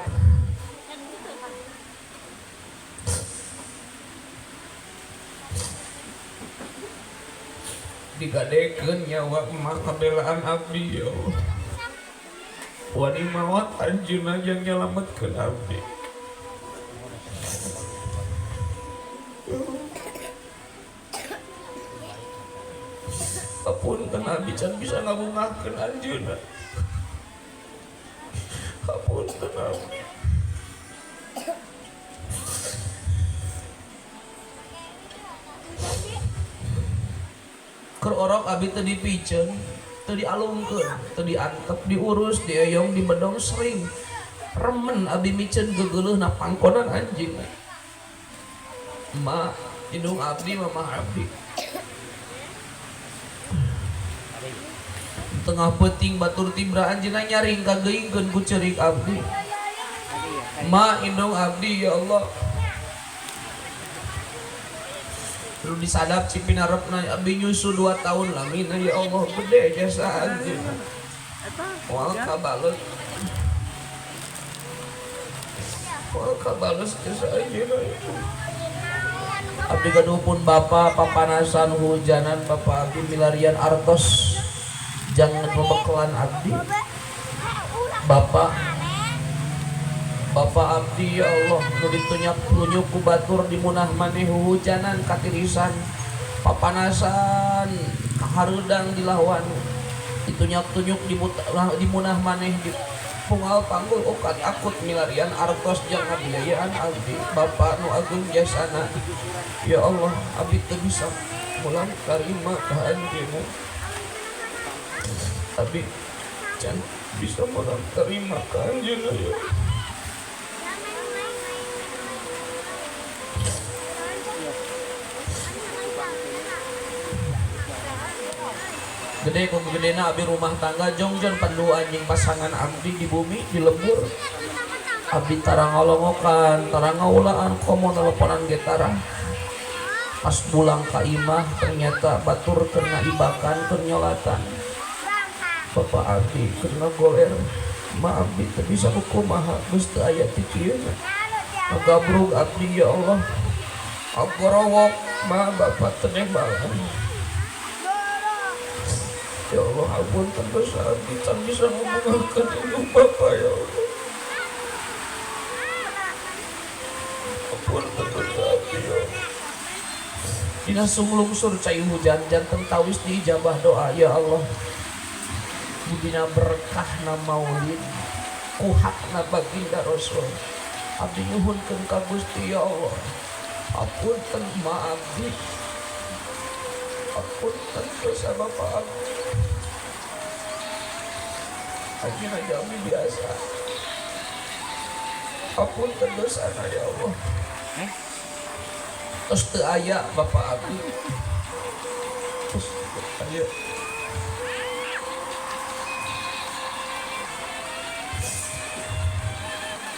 Digadekeun nyawa emak kabelaan abdi ya Allah. Wani mawat anjeunna yang nyalametkeun abdi. Apunten abdi can bisa ngabungahkeun anjeunna. Apunten abdi. Keur orok abdi teu dipiceun, teu dialungkeun, teu diantep, diurus, dieyong, dibedong sering. Remen abdi miceun gegeuleuhna pangkonan anjing. Ma indung abdi mamah abdi. Tengah peuting batur tibra anjeunna nyaring kageingkeun ku ceurik abdi. Ma indung abdi ya Allah. Lu disadap cipinarepna abdi nyusu 2 tahun lamina ya Allah, gede jasa anjeunna. Moal kabales. Moal kabales jasa anjeunna. Abdi gaduhpun bapa papanasan hujanan, bapa abdi milarian artos jangan pembekalan abdi. Bapak abdi ya Allah, nu ditunjuk ku batur dimunah maneh hujanan katirisan, papanasan kahareudang dilawan, ditunjuk dimunah maneh di pungal panggul okat akut milarian artos jeung ngabiayaan abdi. Bapak nu agung jasana ya Allah, abdi teu bisa mulang karima ka anjeunna. Abdi Can bisa orang terima kanjeng ya. Gede kok gedena abi rumah tangga jongjon pandu anjing pasangan abdi di bumi di lembur. Abdi tarang ngolongokan, tarang ngaulaan komo teleponan getarang. Pas pulang ka imah ternyata batur kena ibakan kernyolatan. Bapak abdi kena goler. Ma abdi teu bisa kumaha geus teu aya ti kieu. Magabrug abdi ya Allah. Agorowok ma bapak teu nembalan. Ya Allah ampun dosa abdi tak bisa ngomongkeun ibu bapak ya Allah. Ampun dosa abdi ya Allah. Dina sunglungsur cai hujan janten tawis diijabah doa ya Allah. Budina berkahna maulid kuhakna baginda Rasul. Abdi nyuhunkeun ka Gusti ya Allah. Apunten ma abdi. Apunten dosa bapak abdi. Aji aja abdi biasa. Apunten dosana ya Allah. Terus teu aya bapak abdi. Terus aya.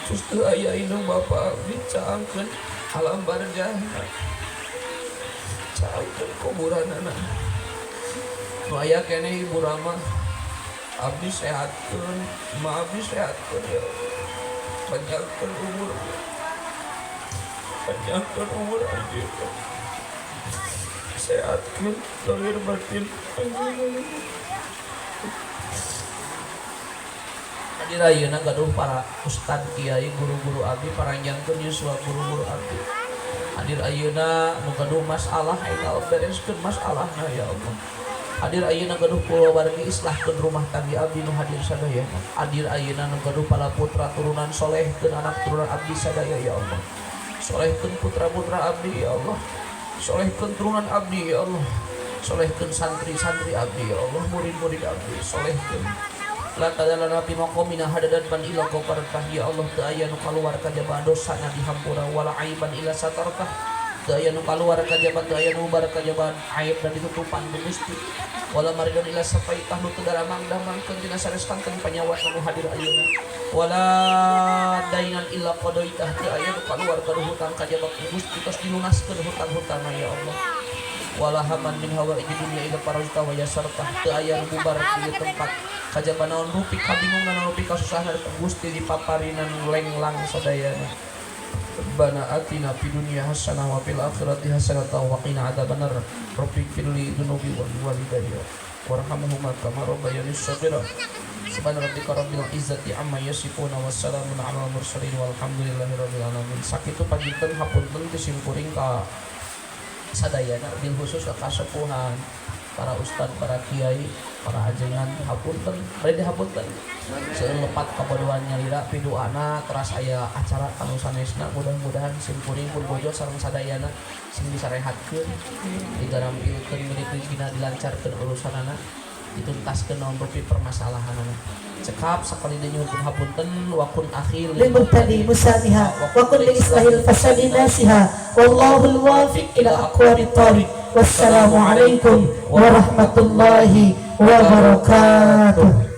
Terus teu aya indung bapak abdi caangkeun alam barzah. Caangkeun kuburanana. Nu aya keneh Ibu Rama. Abdi sehatkeun, ma abdi sehatkeun ya. Panjangkeun umur. Panjangkeun umur abdi. Sehatkeun lahir batin. Hadir ayeuna gaduh para ustad kiai guru-guru abdi paranjangkeun yuswa guru-guru abdi. Hadir ayeuna nu gaduh masalah enggal bereskeun masalahna ya Allah. Hadir ayeuna gaduh kulawargi islahkeun rumah tangga abdi nu hadir sadaya. Hadir ayeuna nu gaduh para putra turunan solehkeun anak turunan abdi sadaya ya Allah. Solehkeun putra-putra abdi ya Allah. Solehkeun turunan abdi ya Allah. Solehkeun santri-santri abdi ya Allah, murid-murid abdi solehkeun. La tadallana fi maqamina hadadan ban ila qabarkah ya Allah teu aya nu kaluar kajaba dosana dihampura wala aiban ila satarkah. Teu aya nu kaluar kajaba teu aya nu ubar kajaba aib dan ditutupan ku Gusti. Wala maridon ila sapaitah nu teu daramang damangkeun tina sareskankeun panyawa nu hadir ayeuna. Wala dainan illa qadaitah teu aya nu kaluar kaduh hutang kajaba ku Gusti tos dilunaskeun hutang-hutangna ya Allah. Wala haman min hawaiji dunya ila parajta wa yasartah teu aya nu bubar di tempat kajaba naon rupi kabingungan naon rupi kasusahna Gusti dipaparinan lenglang sadayana. Rabbana atina fid dunya hasanah wa fil akhirati hasanah wa qina adzabannar. Rabbi firli dzunubi wal walidayya warhamhuma kama rabbayani shaghira. Subhana rabbika rabbil izzati amma yasifun wa salamun alal mursalin walhamdulillahi rabbil alamin. Sakitu pajikeun hapunten disimkuring ka sadayana bil khusus ka kasepuhan para ustad, para kiai, para ajengan hapunten, bade dihapunten. Seueur lepat kabodohan nyalira pidoana teras aya acara kanu sanesna mudah-mudahan simkuring pun bojo sareng sadayana sing disarehatkeun, digarampilkeun milik rezekina dilancarkeun urusanana, dituntaskeun naon rupi permasalahanana. Cekap sakali nyuhun hapunten wa kun akhil lil muhtadi musamiha wa kun li islahil fasadi nasiha wallahul wafiq ila aqwamit thariq. Wassalamualaikum warahmatullahi wabarakatuh.